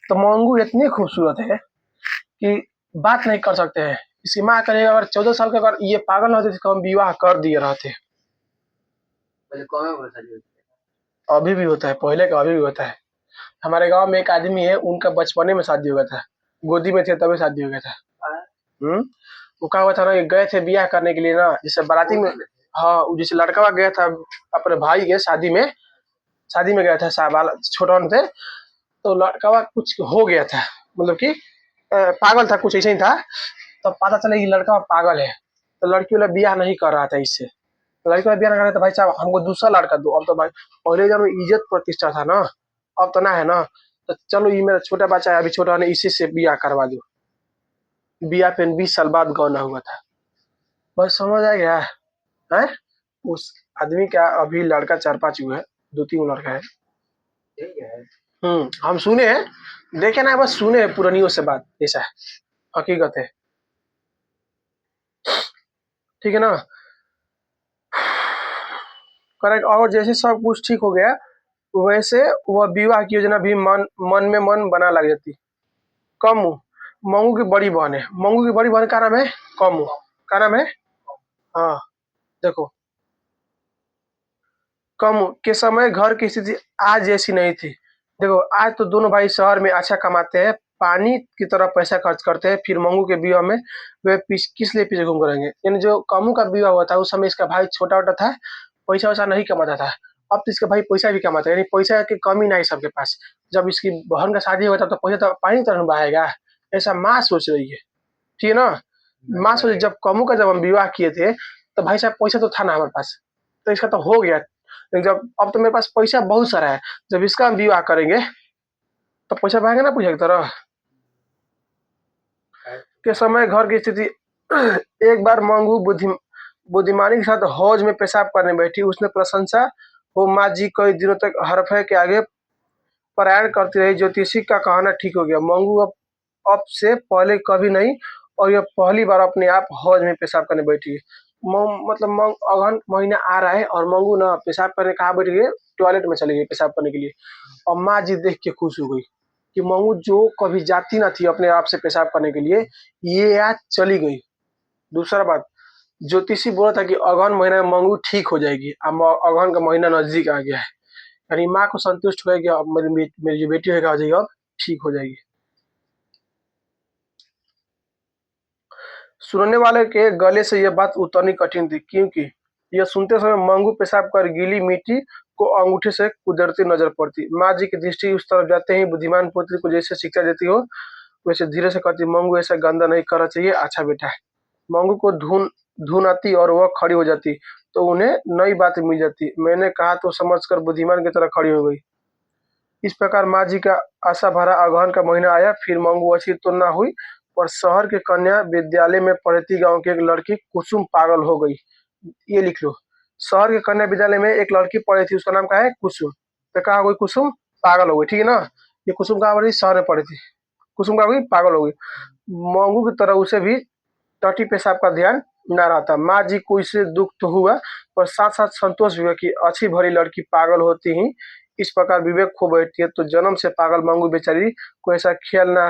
तो मंगू इतनी खूबसूरत है कि बात नहीं कर सकते हैं। इसकी माँ करेगा, अगर 14 साल का अगर ये पागल होते तो हम विवाह कर दिए रहते। पहले कौन में शादी होती अभी भी होता है, पहले का अभी भी होता है। हमारे गांव में एक आदमी है, उनका बचपने में शादी हो गया था, गोदी में थे तभी शादी हो गया था। है? हम्म। वो क्या हुआ था ना, कि गए थे ब्याह करने के लिए ना, जैसे बाराती में। हाँ, वो जैसे लड़का गया था अपने भाई के शादी में गया था, साबाल छोटा थे। तो लड़का कुछ हो गया था, मतलब कि पागल था, कुछ ऐसा ही था। तो पता चला कि लड़का पागल है, तो लड़की वाला ब्याह नहीं कर रहा था इससे। तो लड़की वाला ब्याह नहीं कर रहा था, भाई साहब हमको दूसरा लड़का दो। अब तो भाई पहले जब इज्जत प्रतिष्ठा था ना, अब तो ना है ना। तो चलो ये मेरा छोटा बच्चा है, अभी छोटा है, इसी से ब्याह करवा दो। ब्याह पे 20 साल बाद गौना हुआ था। बस समझ आ गया है। उस आदमी का अभी लड़का 4-5 हुआ है, 2-3 लड़का है। ठीक है। हम सुने हैं, देखे ना, बस सुने हैं पुरानियों से बात, ऐसा है, हकीकत है। ठीक है ना। करेक्ट। और जैसे सब कुछ ठीक हो गया, वैसे वह विवाह की योजना भी मन मन में मन बना लग जाती। कमू, मंगू की बड़ी बहन है, मंगू की बड़ी बहन का नाम है कमू। का नाम है? हाँ, देखो, कमू के समय घर की स्थिति आज जैसी नहीं थी। देखो, आज तो दोनों भाई शहर में अच्छा कमाते हैं, पानी की तरह पैसा खर्च करते हैं, फिर मंगू के विवाह में वे किस लिए पीछे घूम करेंगे। यानी जो कमू का विवाह हुआ था उस समय इसका भाई छोटा छोटा था, पैसा वैसा नहीं कमाता था। अब तो इसका भाई पैसा भी कमाता है, यानी पैसा की कमी नहीं सबके पास। जब इसकी बहन का शादी हुआ था तो पैसा तो पानी की तरह बहाएगा, ऐसा माँ सोच रही है। ठीक है ना। माँ सोच, जब कमू का जब हम विवाह किए थे तो भाई साहब पैसा तो था ना हमारे पास, तो इसका तो हो गया। लेकिन जब अब तो मेरे पास पैसा बहुत सारा है, जब इसका हम विवाह करेंगे तो पैसा बहाएगा ना पूछा की तरह। के समय घर की स्थिति एक बार मंगू बुद्धिमानी के साथ हौज में पेशाब करने बैठी। उसने प्रशंसा हो माँ जी कई दिनों तक हरफे के आगे पारायण करती रही। ज्योतिषी का कहना ठीक हो गया, मंगू अब से पहले कभी नहीं, और यह पहली बार अपने आप हौज में पेशाब करने बैठी है। मतलब अगहन महीना आ रहा है और मंगू ना पेशाब करने कहाँ बैठ गई, टॉयलेट में चली गई पेशाब करने के लिए। और माँ जी देख के खुश हो गई कि मंगू जो कभी जाती ना थी अपने आप से पेशाब करने के लिए, ये आज चली गई। दूसरा बात, ज्योतिषी बोला था कि अगहन महीना में मंगू ठीक हो जाएगी, अब अगहन का महीना नजदीक आ गया है। यानी माँ को संतुष्ट हो गया, अब मेरी जो बेटी होगा अब ठीक हो जाएगी। सुनने वाले के गले से यह बात उतरनी कठिन थी, क्योंकि यह सुनते समय मंगू पेशाब कर गीली मिट्टी को अंगूठे से कुदरती नजर पड़ती। माँ जी की दृष्टि उस तरफ जाते ही बुद्धिमान पुत्री को जैसे शिक्षा देती हो, वैसे धीरे से कहती, मंगू ऐसा गंदा नहीं करना चाहिए, अच्छा बेटा है। मंगू को धुन धुन आती और वह खड़ी हो जाती तो उन्हें नई बात मिल जाती। मैंने कहा तो समझकर बुद्धिमान की तरह खड़ी हो गई। इस प्रकार माँ जी का आशा भरा अगहन का महीना आया। फिर मंगू अच्छी तो ना हुई, पर शहर के कन्या विद्यालय में पढ़ती गांव की एक लड़की कुसुम पागल हो गई। ये लिख लो, शहर के कन्या विद्यालय में एक लड़की पढ़ी थी, उसका नाम क्या है, कुसुम। तो कहा गई कुसुम पागल हो गई, ठीक है ना। ये कुसुम कहाँ पढ़ी, शहर में पढ़ी थी। कुसुम का गई पागल हो गई। मंगू की तरह उसे भी टटी पेशाब का ध्यान न रहता। माँ जी को इससे दुख तो हुआ, पर साथ साथ संतोष भी हुआ कि अच्छी भली लड़की पागल होती ही इस प्रकार विवेक खो बैठती है, तो जन्म से पागल मंगू बेचारी को ऐसा ख्याल ना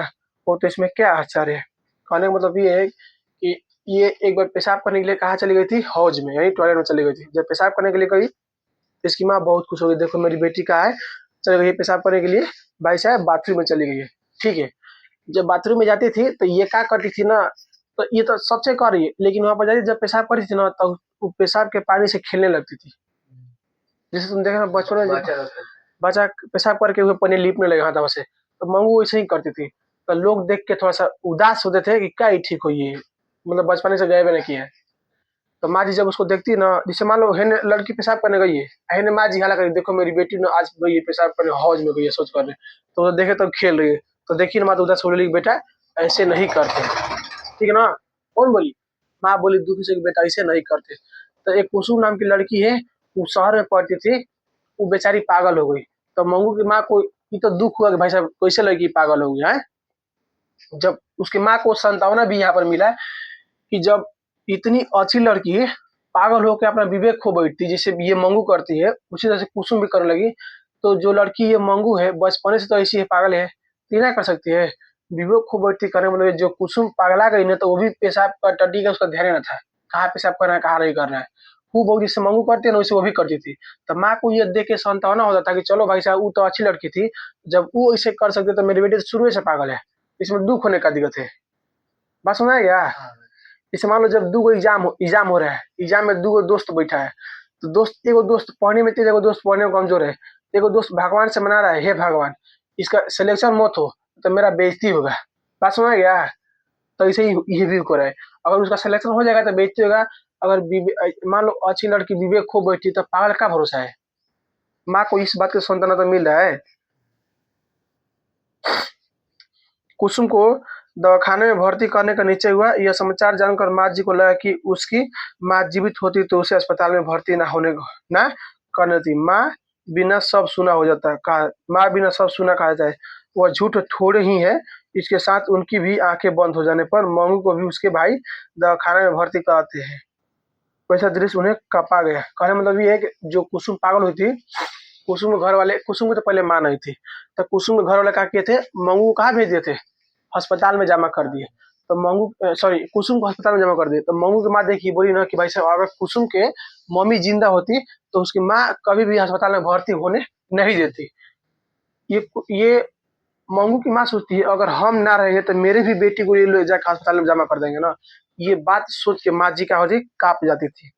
हो तो इसमें क्या आश्चर्य है। कहने का मतलब ये है कि ये एक बार पेशाब करने के लिए कहाँ चली गई थी, हौज में, यानी टॉयलेट में चली गई थी। जब पेशाब करने के लिए गई तो इसकी माँ बहुत खुश हो गई, देखो मेरी बेटी कहाँ है, चली गई पेशाब करने के लिए, भाई साहब बाथरूम में चली गई है। ठीक है। जब बाथरूम में जाती थी तो ये क्या करती थी ना, तो ये तो सबसे कर रही है, लेकिन वहां पर जाती जब पेशाब करती थी ना, तो वो पेशाब के पानी से खेलने लगती थी। जैसे तुम देखा बचपन में बच्चा पेशाब करके हुए पानी लीपने लगे हाथों से, तो मंगू ऐसे ही करती थी। तो लोग देख के थोड़ा सा उदास होते थे कि क्या ही ठीक हुई है, मतलब बचपन से गए नहीं किया है। तो माँ जी जब उसको देखती ना, जैसे मान लो है लड़की पेशाब करने गई है, है माँ जी हाला करी, देखो मेरी बेटी ना आज गई है पेशाब करने, हौज में गई है सोच करने, तो वो देखे तो खेल रही है। तो देखिए ना माँ तो उदास हो रही बेटा ऐसे नहीं करते, ठीक है ना। कौन बोली, माँ बोली दुखी से कि बेटा ऐसे नहीं करते। तो एक कुसुम नाम की लड़की है, वो शहर में पढ़ती थी, वो बेचारी पागल हो गई। तो मंगू की माँ को ये तो दुख हुआ कि भाई साहब कैसे लड़की पागल हो गई है। जब उसकी माँ को सांत्वना भी यहाँ पर मिला कि जब इतनी अच्छी लड़की पागल होकर अपना विवेक खो बैठती, जैसे ये मंगू करती है, उसी तरह से कुसुम भी करने लगी। तो जो लड़की ये मंगू है बचपने से तो ऐसी है, पागल है, तो ये ना कर सकती है, विवेक खो बैठती करने मतलब जो कुसुम पागला गई ना, तो वो भी पेशाब का टट्टी का उसका ध्यान न था, कहाँ पेशाब करना है कहाँ नहीं करना है। हूँ बहू जिससे मंगू करती है ना वैसे वो भी करती थी। तो माँ को ये देख के सांत्वना होता था कि चलो भाई साहब वो तो अच्छी लड़की थी, जब वो ऐसे कर सकते तो मेरी बेटी तो शुरू से पागल है, इसमें दुख होने का दिक्कत है। बात सुना है क्या? हाँ जैसे मान लो जब दो गो एग्जाम हो रहा है, एग्जाम में दो गो दोस्त बैठा है, तो दोस्त एगो दोस्त पढ़ने में तेज, एगो दोस्त पढ़ने में कमजोर है, एगो दोस्त भगवान से मना रहा है, हे भगवान इसका सिलेक्शन मत हो तो मेरा बेइज्जती होगा। बात सुना है क्या? तो ऐसे ही ये भी हो रहा है, अगर उसका सिलेक्शन हो जाएगा तो बेइज्जती होगा। अगर मान लो अच्छी लड़की विवेक खो बैठी तो पागल का भरोसा है? माँ को इस बात का सांत्वना तो मिल रहा है। कुसुम को दवाखाने में भर्ती करने का निश्चय हुआ। यह समाचार जानकर माँ जी को लगा कि उसकी माँ जीवित होती तो उसे अस्पताल में भर्ती ना करने थी। माँ बिना सब सुना हो जाता कहा, माँ बिना सब सुना कहा जाए। वह झूठ थोड़े ही है, इसके साथ उनकी भी आंखें बंद हो जाने पर मंगू को भी उसके भाई दवाखाने में भर्ती कराते हैं। वैसा दृश्य उन्हें कपा गया। कहने मतलब ये है कि जो कुसुम पागल हुई थी, कुसुम के घर वाले, कुसुम की तो पहले माँ नहीं थी, तो कुसुम के घर वाले क्या किए थे, मंगू को कहाँ भेज दिए थे, अस्पताल में जमा कर दिए। तो मंगू सॉरी कुसुम को अस्पताल में जमा कर दिए। तो मंगू की माँ देखी, बोली ना कि भाई साहब अगर कुसुम के मम्मी जिंदा होती तो उसकी माँ कभी भी अस्पताल में भर्ती होने नहीं देती। ये मंगू की माँ सोचती है अगर हम ना रहेंगे तो मेरे भी बेटी को ये लोग जाकर अस्पताल में जमा कर देंगे ना। ये बात सोच के माँ जी क्या होती, कांप जाती थी।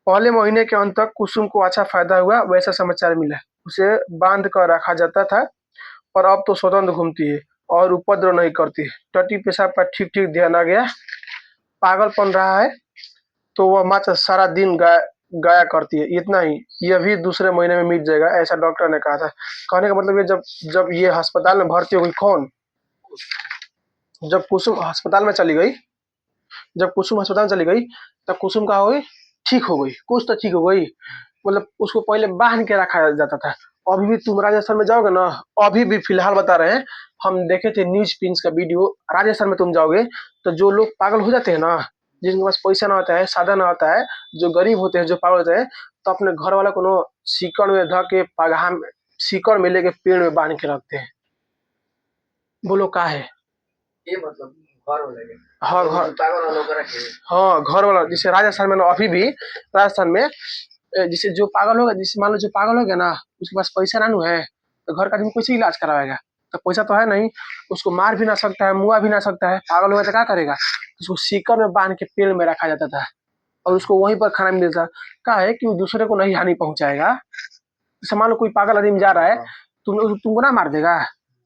पहले महीने के अंत तक कुसुम को अच्छा फायदा हुआ वैसा समाचार मिला। उसे बांध कर रखा जाता था, पर अब तो स्वतंत्र घूमती है और उपद्रव नहीं करती। टट्टी पेशाब पर ठीक ठीक ध्यान आ गया। पागलपन रहा है तो वह मात्र सारा दिन गाया करती है, इतना ही। यह भी दूसरे महीने में मिट जाएगा, ऐसा डॉक्टर ने कहा था। कहने का मतलब ये जब जब ये अस्पताल में भर्ती हो गई, कौन, जब कुसुम अस्पताल में चली गई, जब कुसुम अस्पताल में चली गई तब कुसुम का हो गई, ठीक हो गई, कुछ तो ठीक हो गई। मतलब उसको पहले बांध के रखा जाता था। अभी भी तुम राजस्थान में जाओगे ना, अभी भी फिलहाल बता रहे हैं, हम देखे थे न्यूज पिंस का वीडियो, राजस्थान में तुम जाओगे तो जो लोग पागल हो जाते हैं ना, जिनके पास पैसा ना होता है, साधन ना होता है, जो गरीब होते हैं, जो पागल होते हैं, तो अपने घर वाला को सीकड़ में ध के पगहा में, सीकड़ में लेके पेड़ में बांध के रखते हैं। बोलो का है? ये मतलब घर हो लगे हाँ घर, पागल वालों को रखे। हाँ घर वाला, जैसे राजस्थान में ना अभी भी राजस्थान में जैसे जो पागल होगा, जैसे मान लो जो पागल हो गया ना, उसके पास पैसा ना है, तो घर का आदमी कैसे इलाज करवाएगा? तो पैसा तो है नहीं, उसको मार भी ना सकता है, मुआ भी ना सकता है, पागल होगा तो क्या करेगा? उसको सीकर में बांध के पेड़ में रखा जाता था और उसको वहीं पर खाना मिलता। क्या है कि वो दूसरे को नहीं हानि पहुंचाएगा। जैसे मान लो कोई पागल आदमी जा रहा है, तुमको ना मार देगा,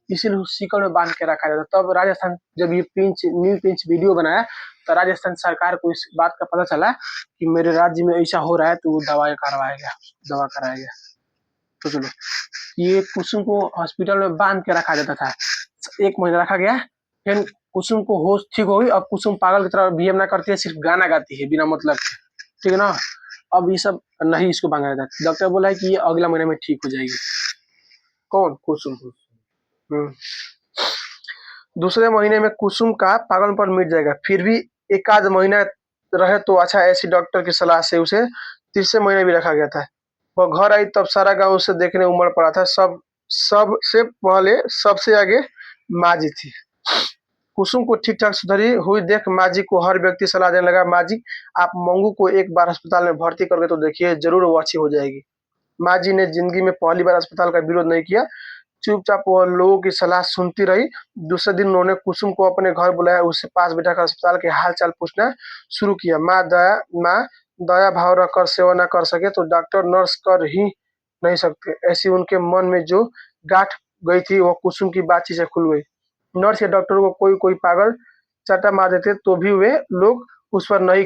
इसीलिए उस सीकर में बांध के रखा जाता। तब राजस्थान जब ये न्यू पिंच वीडियो बनाया तो राजस्थान सरकार को इस बात का पता चला कि मेरे राज्य में ऐसा हो रहा है, तो वो दवा कराया गया। तो चलो, ये कुसुम को हॉस्पिटल में बांध के रखा जाता था, 1 महीना रखा गया। फिर कुसुम को होश ठीक हो गई। अब कुसुम पागल की तरह बिहेव ना करती है, सिर्फ गाना गाती है बिना मतलब के, ठीक है ना। अब ये सब नहीं, इसको बांधा जाता। डॉक्टर बोला है कि ये अगला महीने में ठीक हो जाएगी। कौन? कुसुम। दूसरे महीने में कुसुम का पागलपन मिट जाएगा। फिर भी एक आध महीना रहे तो अच्छा, ऐसी डॉक्टर की सलाह से उसे तीसरे महीने भी रखा गया था। वह घर आई तब सारा गांव उसे देखने उमड़ पड़ा था। सबसे पहले, सबसे आगे माँ जी थी। कुसुम को ठीक ठाक सुधरी हुई देख माँ जी को हर व्यक्ति सलाह देने लगा, माँ जी आप मंगू को एक बार अस्पताल में भर्ती करके तो देखिए, जरूर वो अच्छी हो जाएगी। माँ जी ने जिंदगी में पहली बार अस्पताल का विरोध नहीं किया, चुपचाप वह लोगों की सलाह सुनती रही। दूसरे दिन उन्होंने कुसुम को अपने घर बुलाया, उससे पास बिठाकर अस्पताल के हाल चाल पूछना शुरू किया। माँ दया भाव रखकर सेवा न कर सके तो डॉक्टर नर्स कर ही नहीं सकते, ऐसी उनके मन में जो गांठ गई थी वह कुसुम की बातचीत से खुल गई। नर्स या डॉक्टर को कोई कोई पागल चाटा मार देते तो भी वे लोग उस पर नहीं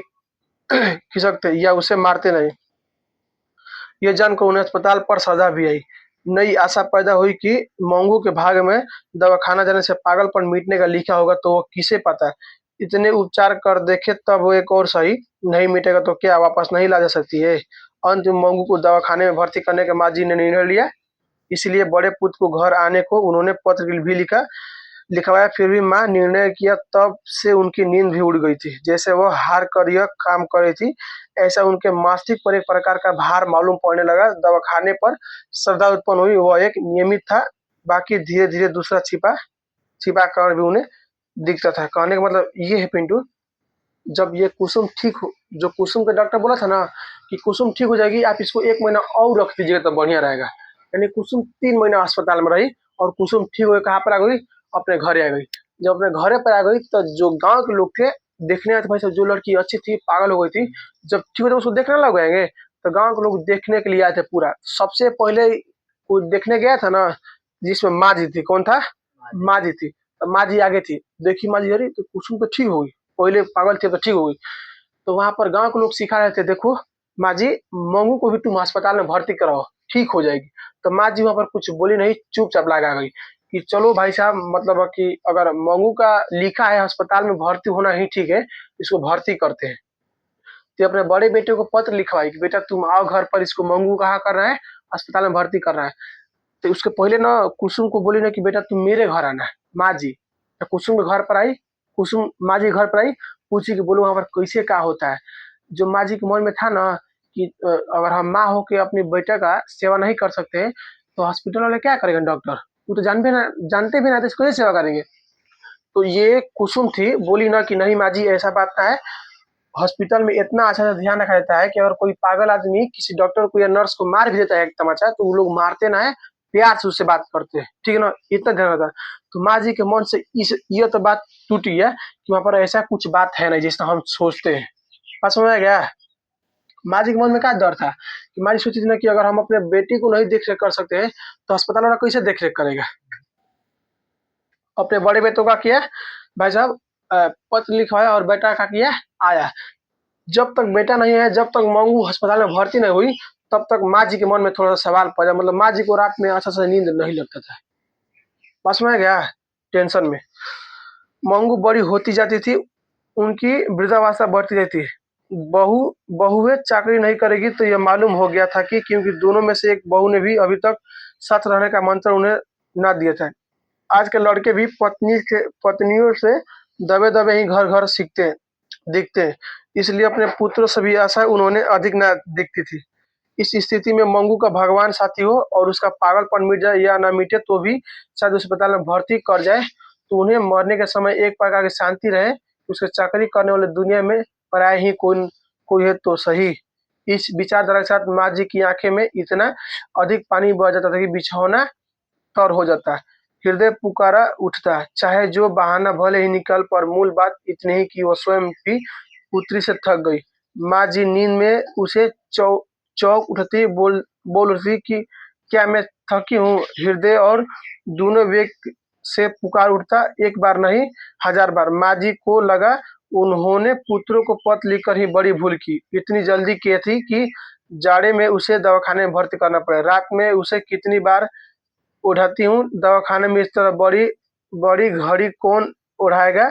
खिसकते या उसे मारते नहीं। यह जानकर उन्हें अस्पताल पर श्रद्धा भी आई। नई आशा पैदा हुई कि मंगू के भाग में दवाखाना जाने से पागलपन मिटने का लिखा होगा, तो वो किसे पता, इतने उपचार कर देखे तब वो एक और सही नहीं मिटेगा तो क्या वापस नहीं ला जा सकती है। अंत में मंगू को दवाखाने में भर्ती करने के माँ जी ने निर्णय लिया। इसलिए बड़े पुत्र को घर आने को उन्होंने पत्र भी लिखवाया। फिर भी माँ निर्णय किया, तब से उनकी नींद भी उड़ गई थी। जैसे वह हार कर यह काम कर रही थी, ऐसा उनके मस्तिष्क पर एक प्रकार का भार मालूम पड़ने लगा। दवाखाने पर श्रद्धा उत्पन्न हुई, वह एक नियमित था, बाकी धीरे धीरे दूसरा छिपा छिपा कर भी उन्हें दिखता था। कहने का मतलब ये है पिंटू जब ये कुसुम ठीक हो, जो कुसुम का डॉक्टर बोला था ना कि कुसुम ठीक हो जाएगी, आप इसको 1 महीना और रख दीजिएगा तो बढ़िया रहेगा। यानी कुसुम 3 महीना अस्पताल में रही और कुसुम ठीक हो कहाँ पर आ गई, अपने घरे आ गई। जब अपने घरे पर आ गई तो जो गांव के लोग थे देखने आए थे, भाई साहब जो लड़की अच्छी थी पागल हो गई थी, जब ठीक हो तो उसको देखने लग गएंगे, तो गांव के लोग देखने के लिए आए थे पूरा। सबसे पहले वो देखने गया था ना जिसमें माँ जी थी, कौन था, माँ जी थी। तो माँ जी आगे थी, देखी माँ जी अरे तो कुसुम तो ठीक हो गई, पहले पागल थे तो ठीक हो गई। तो वहां पर गांव के लोग सिखा रहे थे, देखो माँ जी मंगू को भी तुम अस्पताल में भर्ती कराओ, ठीक हो जाएगी। तो माँ जी वहां पर कुछ बोली नहीं, चुपचाप लगा गई कि चलो भाई साहब, मतलब कि अगर मंगू का लिखा है अस्पताल में भर्ती होना ही ठीक है, इसको भर्ती करते हैं। तो अपने बड़े बेटे को पत्र लिखवाई कि बेटा तुम आओ घर पर, इसको मंगू कहाँ कर रहा है, अस्पताल में भर्ती कर रहा है। तो उसके पहले ना कुसुम को बोली ना कि बेटा तुम मेरे घर आना है, माँ जी। तो कुसुम के घर पर आई, कुसुम माँ जी घर पर आई, पूछी कि बोलो वहां पर कैसे क्या होता है। जो माँ जी के मन में था ना कि अगर हम माँ होके अपने बेटे का सेवा नहीं कर सकते तो हॉस्पिटल वाले क्या करेंगे डॉक्टर, वो तो जानते भी ना तो इसको कैसे सेवा करेंगे। तो ये कुसुम थी, बोली ना कि नहीं माँ जी ऐसा बात ना है, हॉस्पिटल में इतना अच्छा से ध्यान रखा जाता है कि अगर कोई पागल आदमी किसी डॉक्टर को या नर्स को मार भी देता है एक तमाचा, तो वो लोग मारते ना है, प्यार से उससे बात करते हैं, ठीक है ना, इतना ध्यान रहता है। तो माँ जी के मन से इस ये तो बात टूटी है कि वहां पर ऐसा कुछ बात है नहीं जिसका हम सोचते हैं। बात समझ में गया। माँ जी के मन में क्या डर था कि माँ जी सोची थी ना कि अगर हम अपने बेटी को नहीं देख रेख कर सकते हैं तो अस्पताल वाला कैसे देख रेख करेगा। अपने बड़े बेटों का किया भाई साहब, पत्र लिखवाया और बेटा का किया आया। जब तक बेटा नहीं है, जब तक मंगू अस्पताल में भर्ती नहीं हुई, तब तक माँ जी के मन में थोड़ा सा सवाल पड़ा, मतलब माँ जी को रात में अच्छा से नींद नहीं लगता था। बस में गया टेंशन में। मंगू बड़ी होती जाती थी, उनकी वृद्धावस्था बढ़ती रहती है। बहू बहुएं चाकरी नहीं करेगी तो यह मालूम हो गया था कि क्योंकि दोनों में से एक बहू ने भी अभी तक साथ रहने का मंत्र उन्हें ना दिया था। आज के लड़के भी पत्नियों से दबे दबे ही घर घर सीखते दिखते हैं, इसलिए अपने पुत्र से भी आशा उन्होंने अधिक न दिखती थी। इस स्थिति में मंगू का भगवान साथी हो और उसका पागलपन मिट जाए या न मिटे तो भी शायद अस्पताल में भर्ती कर जाए तो उन्हें मरने के समय एक प्रकार की शांति रहे कि उसके चाकरी करने वाले दुनिया में पराया ही कोई कोई है तो सही। इस विचारधारा के साथ माँ जी की आंखें में इतना अधिक पानी बह जाता था कि बिछौना तर हो जाता। हृदय पुकारा उठता, चाहे जो बहाना भले ही निकल, पर मूल बात इतनी ही कि वो स्वयं भी पुत्री से थक गई। माँ जी नींद में उसे चौंक उठती, बोल उठती कि क्या मैं थकी हूँ। हृदय और दोनों वेग से पुकार उठता, एक बार नहीं 1000 बार। माँ जी को लगा उन्होंने पुत्रों को पत्र लिखकर ही बड़ी भूल की, इतनी जल्दी की थी कि जाड़े में उसे दवाखाने में भर्ती करना पड़े। रात में उसे कितनी बार उठाती हूँ, दवाखाने में इस तरह बड़ी बड़ी घड़ी कौन उठाएगा।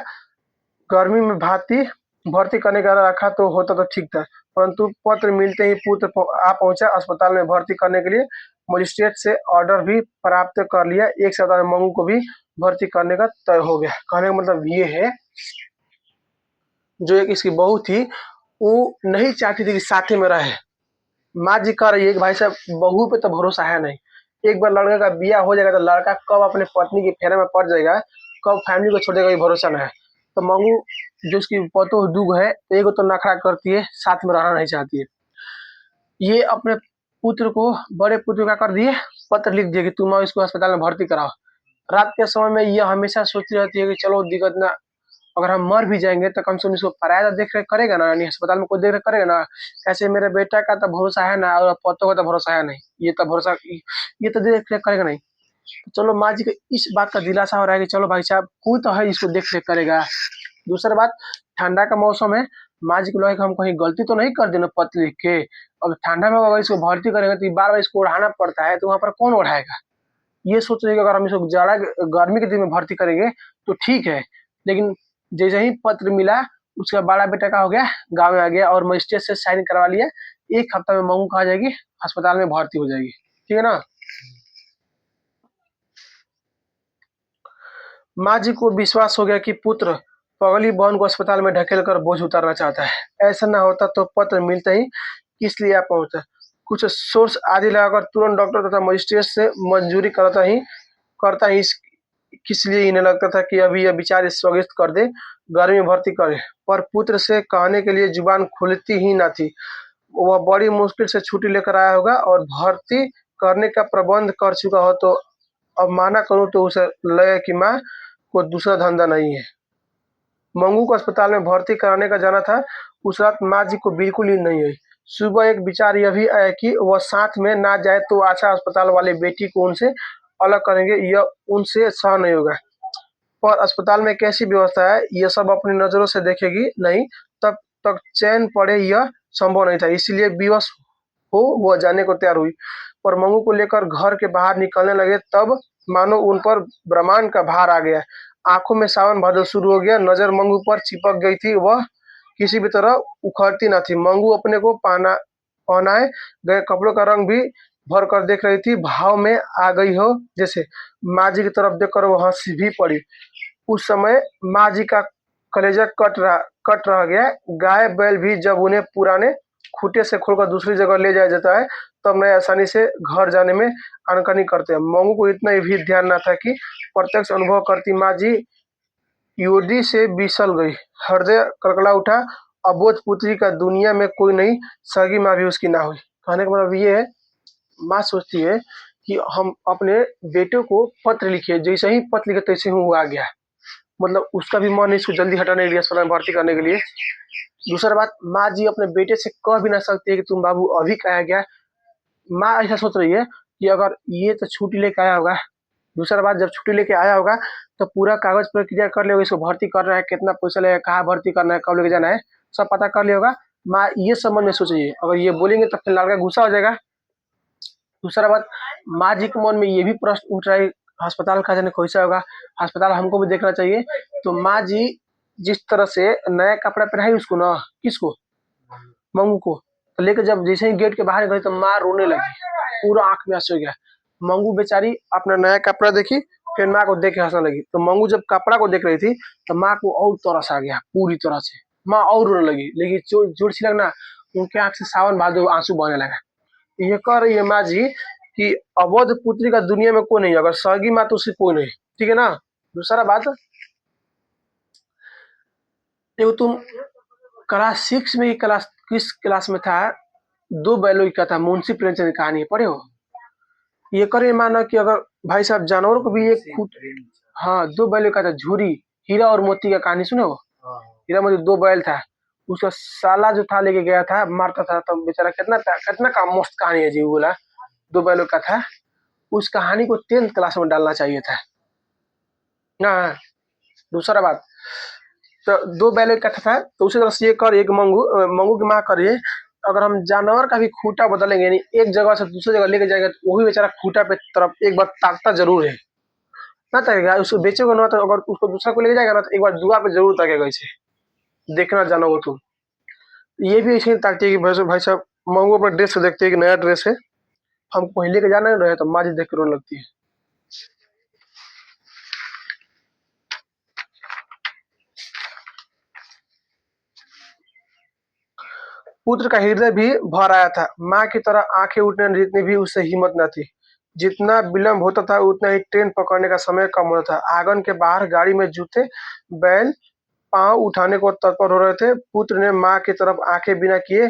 गर्मी में भर्ती करने का रखा तो होता तो ठीक था, परंतु पत्र मिलते ही पुत्र आ पहुंचा अस्पताल में भर्ती करने के लिए। मजिस्ट्रेट से ऑर्डर भी प्राप्त कर लिया, एक सप्ताह में मंगू को भी भर्ती करने का तय हो गया। कहने का मतलब ये है, जो एक इसकी बहू थी वो नहीं चाहती थी कि साथे में रहे। माँ जी कह रही है कि भाई साहब बहू पे तो भरोसा है नहीं, एक बार लड़के का बिया हो जाएगा तो लड़का कब अपने पत्नी के फेरे में पड़ जाएगा, कब फैमिली को छोड़ेगा, ये भरोसा नहीं है। तो मंगू जो उसकी पतो दुग है, एगो तो नखरा करती है, साथ में रहना नहीं चाहती है। ये अपने पुत्र को, बड़े पुत्र को क्या कर दिए, पत्र लिख दिए कि तुम आओ इसको अस्पताल में भर्ती कराओ। रात के समय में ये हमेशा सोचती रहती है कि चलो दिक्कत ना, अगर हम मर भी जाएंगे तो कम से कम इसको पराया तो देख रेख करेगा ना, यानी अस्पताल में कोई देख रेख करेगा ना। कैसे मेरे बेटा का तो भरोसा है ना और पतों का तो भरोसा है नहीं, ये तो देख रेख करेगा नहीं। तो चलो माँ जी को इस बात का दिलासा हो रहा है कि चलो भाई साहब कोई तो है इसको देख रेख करेगा। दूसरी बात, ठंडा का मौसम है, माँ जी को लगे कि हम कहीं गलती तो नहीं कर देना पत्र लिख के। अब ठंडा में अगर इसको भर्ती करेंगे तो बार बार इसको ओढ़ाना पड़ता है, तो वहां पर कौन ओढ़ाएगा। ये सोच रहे कि अगर हम इसको जाड़ा गर्मी के दिन में भर्ती करेंगे तो ठीक है, लेकिन जैसे ही पत्र मिला उसका बड़ा बेटा का हो गया, गाँव में आ गया और मजिस्ट्रेट से साइन करवा लिया, 1 हफ्ता में मंगू कहा जाएगी अस्पताल में भर्ती हो जाएगी, ठीक है ना। माँ जी को विश्वास हो गया कि पुत्र पगली बहन को अस्पताल में ढकेल कर बोझ उतारना चाहता है। ऐसा ना होता तो पत्र मिलते ही किस लिए आ पहुंचता। कुछ सोर्स आदि लगाकर तुरंत डॉक्टर तथा मजिस्ट्रेट से मंजूरी करता ही किस लिए इन्हें लगता था कि अभी यह बेचारे स्थगित कर दे, गर्मी में भर्ती करे, पर पुत्र से कहने के लिए जुबान खुलती ही ना थी। वह बड़ी मुश्किल से छुट्टी लेकर आया होगा और भर्ती करने का प्रबंध कर चुका हो, तो अब माना करूं तो उसे लगे कि माँ को दूसरा धंधा नहीं है। मंगू को अस्पताल में भर्ती कराने का जाना था। उस रात माँ जी को बिल्कुल नींद नहीं आई। सुबह एक विचार यह भी आया कि वह साथ में ना जाए तो आशा अस्पताल वाले बेटी को उनसे अलग करेंगे, यह उनसे सह नहीं होगा। पर अस्पताल में कैसी व्यवस्था है यह सब अपनी नजरों से देखेगी नहीं, तब तक चैन पड़े यह संभव नहीं था। इसलिए विवश हो वह जाने को तैयार हुई, पर मंगू को लेकर घर के बाहर निकलने लगे तब मानो उन पर ब्रह्मांड का भार आ गया। आंखों में सावन भादो शुरू हो गया। नजर मंगू पर चिपक गई थी, वह किसी भी तरह उखड़ती न थी। मंगू अपने को पहनाए गए कपड़ों का रंग भी भर कर देख रही थी, भाव में आ गई हो जैसे। माँ जी की तरफ देखकर वो हंसी भी पड़ी। उस समय माँ जी का कलेजा कट रह गया। गाय बैल भी जब उन्हें पुराने खूंटे से खोलकर दूसरी जगह ले जाया जाता है तब मैं आसानी से घर जाने में आनाकानी करते हैं। मंगू को इतना भी ध्यान न था कि प्रत्यक्ष अनुभव करती माँ जी योदी से बिसल गई। हृदय कड़कड़ा उठा। अबोध पुत्री का दुनिया में कोई नहीं, सगी माँ भी उसकी ना हुई। कहने का मतलब ये है, माँ सोचती है कि हम अपने बेटे को पत्र लिखे, जैसे ही पत्र लिखे तैसे ही वो आ गया। मतलब उसका भी मन है इसको जल्दी हटाने के लिए, अस्पताल में भर्ती करने के लिए। दूसरा बात, माँ जी अपने बेटे से कह भी ना सकती है कि तुम बाबू अभी आया गया। माँ ऐसा सोच रही है कि अगर ये तो छुट्टी लेके आया होगा, दूसरा बात जब छुट्टी लेके आया होगा तो पूरा कागज प्रक्रिया कर लेगा, इसको भर्ती करना है, कितना पैसा लगेगा, कहाँ भर्ती करना है, कब लेके जाना है, सब पता कर लिया होगा। माँ ये सब मन में सोच रही है। अगर ये बोलेंगे तो फिर लड़का गुस्सा हो जाएगा। दूसरा बात, माँ जी के मन में ये भी प्रश्न उठ रहा है, अस्पताल का जाने कैसा होगा, अस्पताल हमको भी देखना चाहिए। तो माँ जी जिस तरह से नया कपड़ा पहनाई उसको ना, किसको, मंगू को, तो लेकर जब जैसे ही गेट के बाहर गई तो माँ रोने लगी, पूरा आंख में आंसू हो गया। मंगू बेचारी अपना नया कपड़ा देखी, फिर माँ को देख के हंसने लगी। तो मंगू जब कपड़ा को देख रही थी तो माँ को और तरस आ गया पूरी तरह से। माँ और रोने लगी, लेकिन जोर से लगना उनके आंख से सावन भादो आंसू बहने लगा। ये कह रही है माँ जी कि अवध पुत्री का दुनिया में कोई नहीं, अगर सगी माँ तो उसकी कोई नहीं, ठीक है ना। दूसरा बात, देखो तुम क्लास 6 में, क्लास किस क्लास में था, दो बैलों की कथा मुंशी प्रेमचंद की कहानी है, पढ़े हो। ये करे माना कि अगर भाई साहब जानवरों को भी एक फुट, हाँ, दो बैलों का था, झूरी, हीरा और मोती का कहानी सुने हो। हीरा मोती दो बैल था, उसका साला जो था लेके गया था, मारता था तो बेचारा कितना का मस्त कहानी है जी, वो बोला दो बैलों का था। उस कहानी को 10th क्लास में डालना चाहिए था ना। दूसरा बात, तो दो बैलों की कथा था, तो उसी तरह से ये कर, एक मंगू की माँ करिए, अगर हम जानवर का भी खूंटा बदलेंगे, यानी एक जगह से दूसरी जगह लेके जाएंगे, तो वो भी बेचारा खूंटा पे तरफ एक बार ताकता जरूर है ना, ताकेगा उसको बेचेगा ना, तो अगर उसको दूसरा को लेके जाएगा ना तो एक बार दुआ पे जरूर ताकेगा। इसे देखना जानो वो तुम, ये भी ऐसे ही ताकती है कि भाई साहब मंगू अपना ड्रेस से देखते हैं कि नया ड्रेस है, हम कहीं लेके जाना नहीं रहे तो माँ जी देख के रोने लगती है। पुत्र का हृदय भी भर आया था। माँ की तरह आंखें उठने जितनी भी उससे हिम्मत न थी। जितना विलंब होता था उतना ही ट्रेन पकड़ने का समय कम होता था। आंगन के बाहर गाड़ी में जूते बैल पांव उठाने को तत्पर हो रहे थे। पुत्र ने माँ की तरफ आंखें बिना किए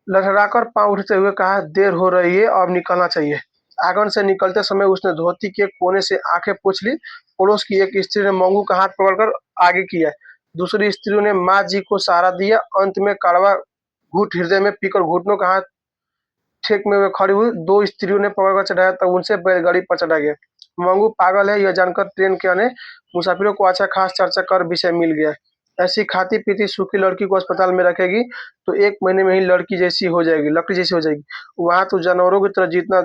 लड़खड़ाकर पांव उठते हुए कहा, देर हो रही है, अब निकलना चाहिए। आंगन से निकलते समय उसने धोती के कोने से आंखें पोंछ ली। पड़ोस की एक स्त्री ने मंगू का हाथ पकड़कर आगे किया। दूसरी स्त्रियों ने माँ जी को सहारा दिया। अंत में कड़वा घूट हृदय में पीकर घुटनों का हाथ ठेक में वे खड़ी हुई। दो स्त्रियों ने पकड़कर चढ़ाया तब उनसे बैलगाड़ी पर चढ़ा गया। मंगू पागल है यह जानकर ट्रेन के आने मुसाफिरों को अच्छा खास चर्चा कर विषय मिल गया। ऐसी खाती पीती सूखी लड़की को अस्पताल में रखेगी तो 1 महीने में ही लड़की जैसी हो जाएगी, लकड़ी जैसी हो जाएगी। वहां तो जानवरों की तरह जितना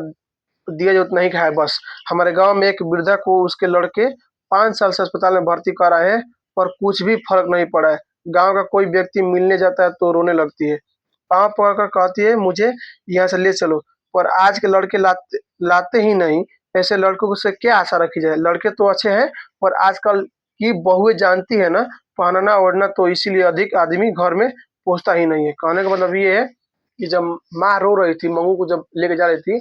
दिया जो उतना ही खाए बस। हमारे गांव में एक वृद्धा को उसके लड़के 5 साल से अस्पताल में भर्ती करा है, पर कुछ भी फर्क नहीं पड़ा है। गांव का कोई व्यक्ति मिलने जाता है तो रोने लगती है, पाँव पकड़कर कहती है मुझे यहाँ से ले चलो। पर आज के लड़के लाते लाते ही नहीं। ऐसे लड़कों से क्या आशा रखी जाए। लड़के तो अच्छे हैं पर आजकल की बहुएं जानती है ना पहनना ओढ़ना, तो इसीलिए अधिक आदमी घर में पहुंचता ही नहीं है। कहने का मतलब ये है कि जब माँ रो रही थी, मंगू को जब लेके जा रही थी,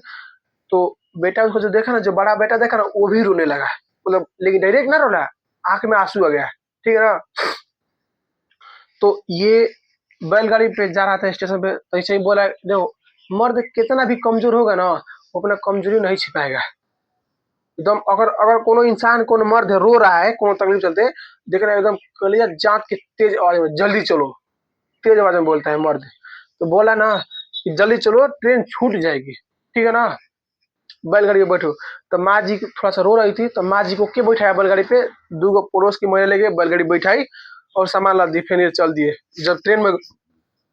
तो बेटा उसको जो देखा ना, जो बड़ा बेटा देखा ना, वो भी रोने लगा। मतलब लेकिन डायरेक्ट ना रोना, आंख में आंसू आ गया, ठीक है ना। तो ये बैलगाड़ी पे जा रहा था स्टेशन पे, तो ऐसे ही बोला, जो मर्द कितना भी कमजोर होगा ना, वो अपना कमजोरी नहीं छिपाएगा एकदम। अगर अगर कोनो इंसान, कोनो मर्द रो रहा है, कोनो तकलीफ चलते, देख रहा है एकदम कलिया जात के तेज आवाज में, जल्दी चलो, तेज आवाज में बोलता है मर्द। तो बोला ना कि जल्दी चलो, ट्रेन छूट जाएगी, ठीक है ना। बैलगाड़ी में बैठो। तो माँ जी थोड़ा सा रो रही थी, तो माँ जी को के बैठाया बैलगाड़ी पे, दो गो पड़ोस की महिला लेके बैलगाड़ी बैठाई और सामान ला दी, फिर चल दिए। जब ट्रेन में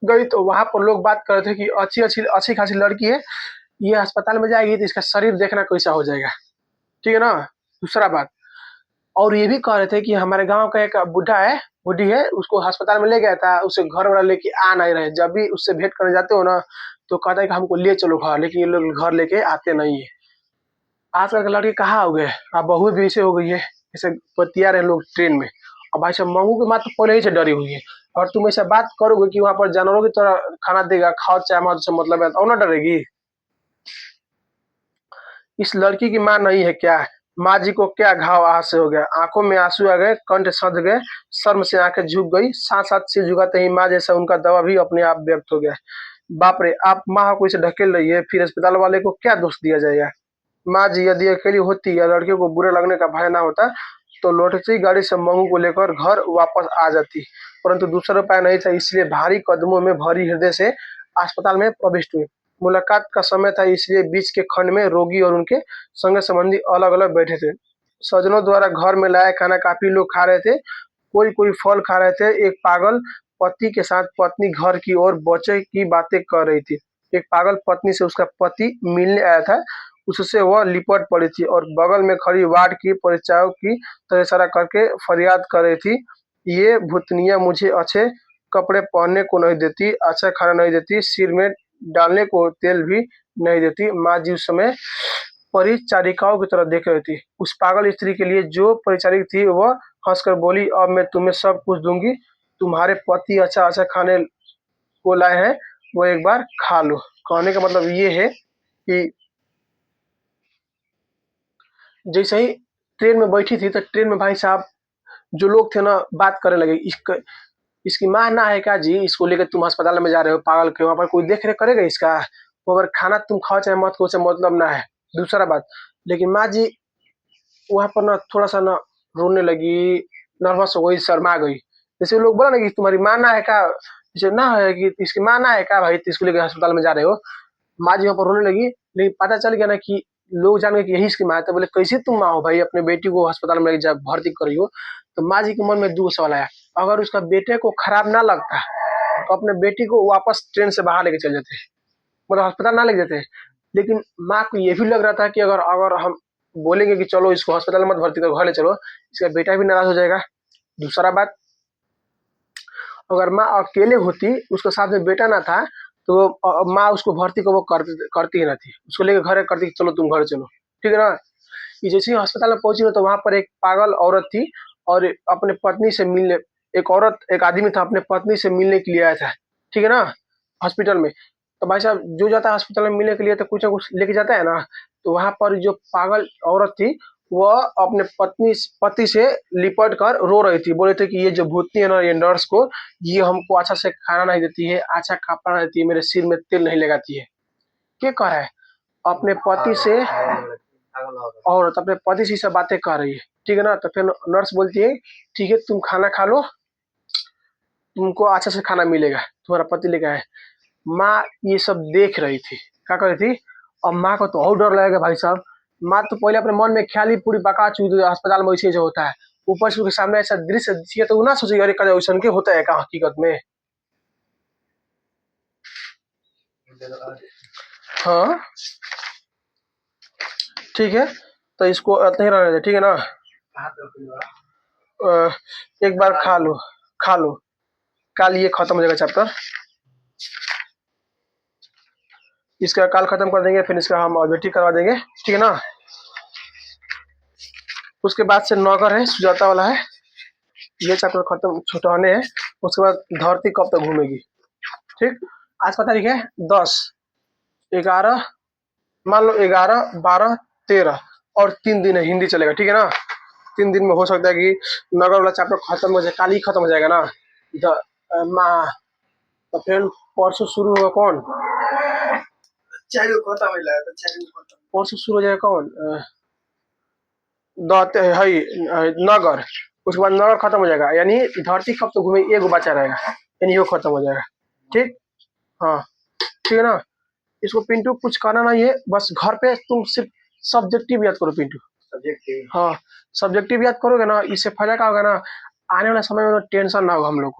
गई तो वहां पर लोग बात कर रहे थे कि अच्छी अच्छी अच्छी खासी लड़की है, ये अस्पताल में जाएगी तो इसका शरीर देखना कैसा हो जाएगा, ठीक है ना। दूसरा बात, और ये भी कह रहे थे कि हमारे गांव का एक बुढ़ा है, बुढ़ी है, उसको अस्पताल में ले गया था, उसे घर वाला लेके आ नहीं रहे। जब भी उससे भेंट करने जाते हो ना, तो कहता है कि हमको ले चलो घर, लेकिन ये लोग घर लेके आते नहीं है। आजकल के लड़के कहाँ हो गए, अब बहू भी ऐसे हो गई है, जैसे बतिया रहे लोग ट्रेन में। अब भाई साहब, मंगू की माँ तो पहले ही से डरी हुई है, और तुम ऐसा बात करोगे कि वहां पर जानवरों की तरह खाना देगा, खाओ चाहे मत, से मतलब है, और ना डरेगी। इस लड़की की माँ नहीं है क्या? माँ जी को क्या घाव आह से हो गया, आंखों में आंसू आ गए, कंठ सध गए, शर्म से आंखें झुक गई, साथ साथ सिर झुकाते ही माँ जैसा उनका दवा भी अपने आप व्यक्त हो गया। बाप रे, आप माँ को इसे ढकेल रही है, फिर अस्पताल वाले को क्या दोष दिया जाएगा। माँ जी यदि अकेली होती या लड़कियों को बुरे लगने का भय ना होता, तो लौटती गाड़ी से मंगू को लेकर घर वापस आ जाती। परंतु दूसरा उपाय नहीं था, इसलिए भारी कदमों में भरी हृदय से अस्पताल में प्रविष्ट हुई। मुलाकात का समय था, इसलिए बीच के खंड में रोगी और उनके संग संबंधी अलग अलग बैठे थे। सज्जनों द्वारा घर में लाया खाना काफी लोग खा रहे थे, कोई कोई फल खा रहे थे। एक पागल पति के साथ पत्नी घर की ओर बच्चे की बातें कर रही थी। एक पागल पत्नी से उसका पति मिलने आया था, उससे वह लिपट पड़ी थी और बगल में खड़ी वार्ड की परिचायक की तरह इशारा करके फरियाद कर रही थी, ये भूतनिया मुझे अच्छे कपड़े पहनने को नहीं देती, अच्छा खाना नहीं देती, सिर में डालने को तेल भी नहीं देती। माँ जी उस समय परिचारिकाओं की तरह देख रही थी। उस पागल स्त्री के लिए जो परिचारिक थी वह हंसकर बोली, अब मैं तुम्हें सब कुछ दूंगी, तुम्हारे पति अच्छा अच्छा खाने को लाए हैं, वो एक बार खा लो। कहने का मतलब ये है कि जैसे ही ट्रेन में बैठी थी, तो ट्रेन में भाई साहब जो लोग थे ना, बात करने लगे, इसकी माँ ना है क्या जी, इसको लेकर तुम अस्पताल में जा रहे हो, पागल के, वहां पर कोई देख रेख करेगा इसका, वो अगर खाना तुम खाओ चाहे मत खाओ, उसे मतलब ना है। दूसरा बात, लेकिन माँ जी वहां पर ना थोड़ा सा ना रोने लगी, नर्वस हो गई, शर्मा गई। जैसे लोग बोला ना कि तुम्हारी माँ ना है क्या, जैसे ना है कि इसकी माँ ना है क्या भाई, तो इसको लेकर अस्पताल में जा रहे हो। माँ जी वहां पर रोने लगी, लेकिन पता चल गया ना कि लोग जान गए कि यही इसकी माँ है। तो बोले, कैसे तुम माँ हो भाई, अपने बेटी को अस्पताल में लेके जा भर्ती कर रही हो। तो माँ जी के मन में दो सवाल आया, अगर उसका बेटे को खराब ना लगता तो अपने बेटी को वापस ट्रेन से बाहर लेके चल जाते, मतलब अस्पताल ना लेके जाते। लेकिन माँ को ये भी लग रहा था कि अगर अगर हम बोलेंगे कि चलो इसको अस्पताल मत भर्ती करो, घर ले चलो, इसका बेटा भी नाराज हो जाएगा। दूसरा बात, अगर माँ अकेले होती, उसके साथ में बेटा ना था, तो माँ उसको भर्ती को वो करती ही ना थी, उसको लेकर घर करती कि चलो तुम घर चलो, ठीक है ना। ये जैसे ही अस्पताल में पहुंची ना, तो वहां पर एक पागल औरत थी और अपने पत्नी से मिलने, एक आदमी था, अपने पत्नी से मिलने के लिए आया था, ठीक है ना, हॉस्पिटल में। तो भाई साहब, जो जाता है अस्पताल में मिलने के लिए तो कुछ ना कुछ लेके जाता है ना। तो वहां पर जो पागल औरत थी, वह अपने पति से लिपट कर रो रही थी, बोल रहे थे कि ये जो भूतनी है ना, ये नर्स को, ये हमको अच्छा से खाना नहीं देती है, अच्छा कपड़ा नहीं देती है, मेरे सिर में तेल नहीं लगाती है। क्या कह रहा है, अपने पति से औरत अपने पति से सब बातें कर रही है, ठीक है ना। तो फिर नर्स बोलती है, ठीक है तुम खाना खा लो, तुमको अच्छा से खाना मिलेगा, तुम्हारा पति लेकर आए। माँ ये सब देख रही थी, क्या कर रही थी। और माँ को तो और डर लगेगा भाई साहब। माँ तो पहले अपने मन में ख्याल ही पूरी पका चुकी थी, अस्पताल में वैसे जो होता है, ऊपर से उसके सामने ऐसा दृश्य दिखे तो वो ना सोचेगी, अरे कल वैसा के होता है क्या हकीकत में। हाँ ठीक है, तो इसको इतना ही रहने दे, ठीक है ना। एक बार खा लो, खा लो, कल ये खत्म हो जाएगा चैप्टर, इसका कल खत्म कर देंगे, फिर इसका हम ऑब्जेक्टिव करवा देंगे, ठीक है ना। उसके बाद से नौकर है, सुजाता वाला है, ये चैप्टर खत्म छुटवाने हैं। उसके बाद धरती कब तक घूमेगी, ठीक। आज का तारीख है 10, 11, मान लो 11, 12, 13 और 3 दिन है, हिंदी चलेगा, ठीक है ना। 3 दिन में हो सकता है कि नगर वाला चैप्टर खत्म हो जाए, कल ही खत्म हो जाएगा ना। तो फिर परसों शुरू होगा कौन? चाहे खत्म हो जाए तो चाहे खत्म। परसों शुरू हो जाएगा कौन? नगर। उसके बाद नगर खत्म हो जाएगा, यानी धरती कब तो घूमे एक बचा रहेगा, यानी वो खत्म हो जाएगा। ठीक, हाँ ठीक है ना। इसको पिंटू कुछ करना नहीं है, बस घर पे तुम सिर्फ सब्जेक्टिव याद करो पिंटू। सब्जेक्टिव, हाँ सब्जेक्टिव याद करोगे ना, इससे फायदा क्या होगा ना, आने वाला समय में टेंशन ना होगा हम लोग को।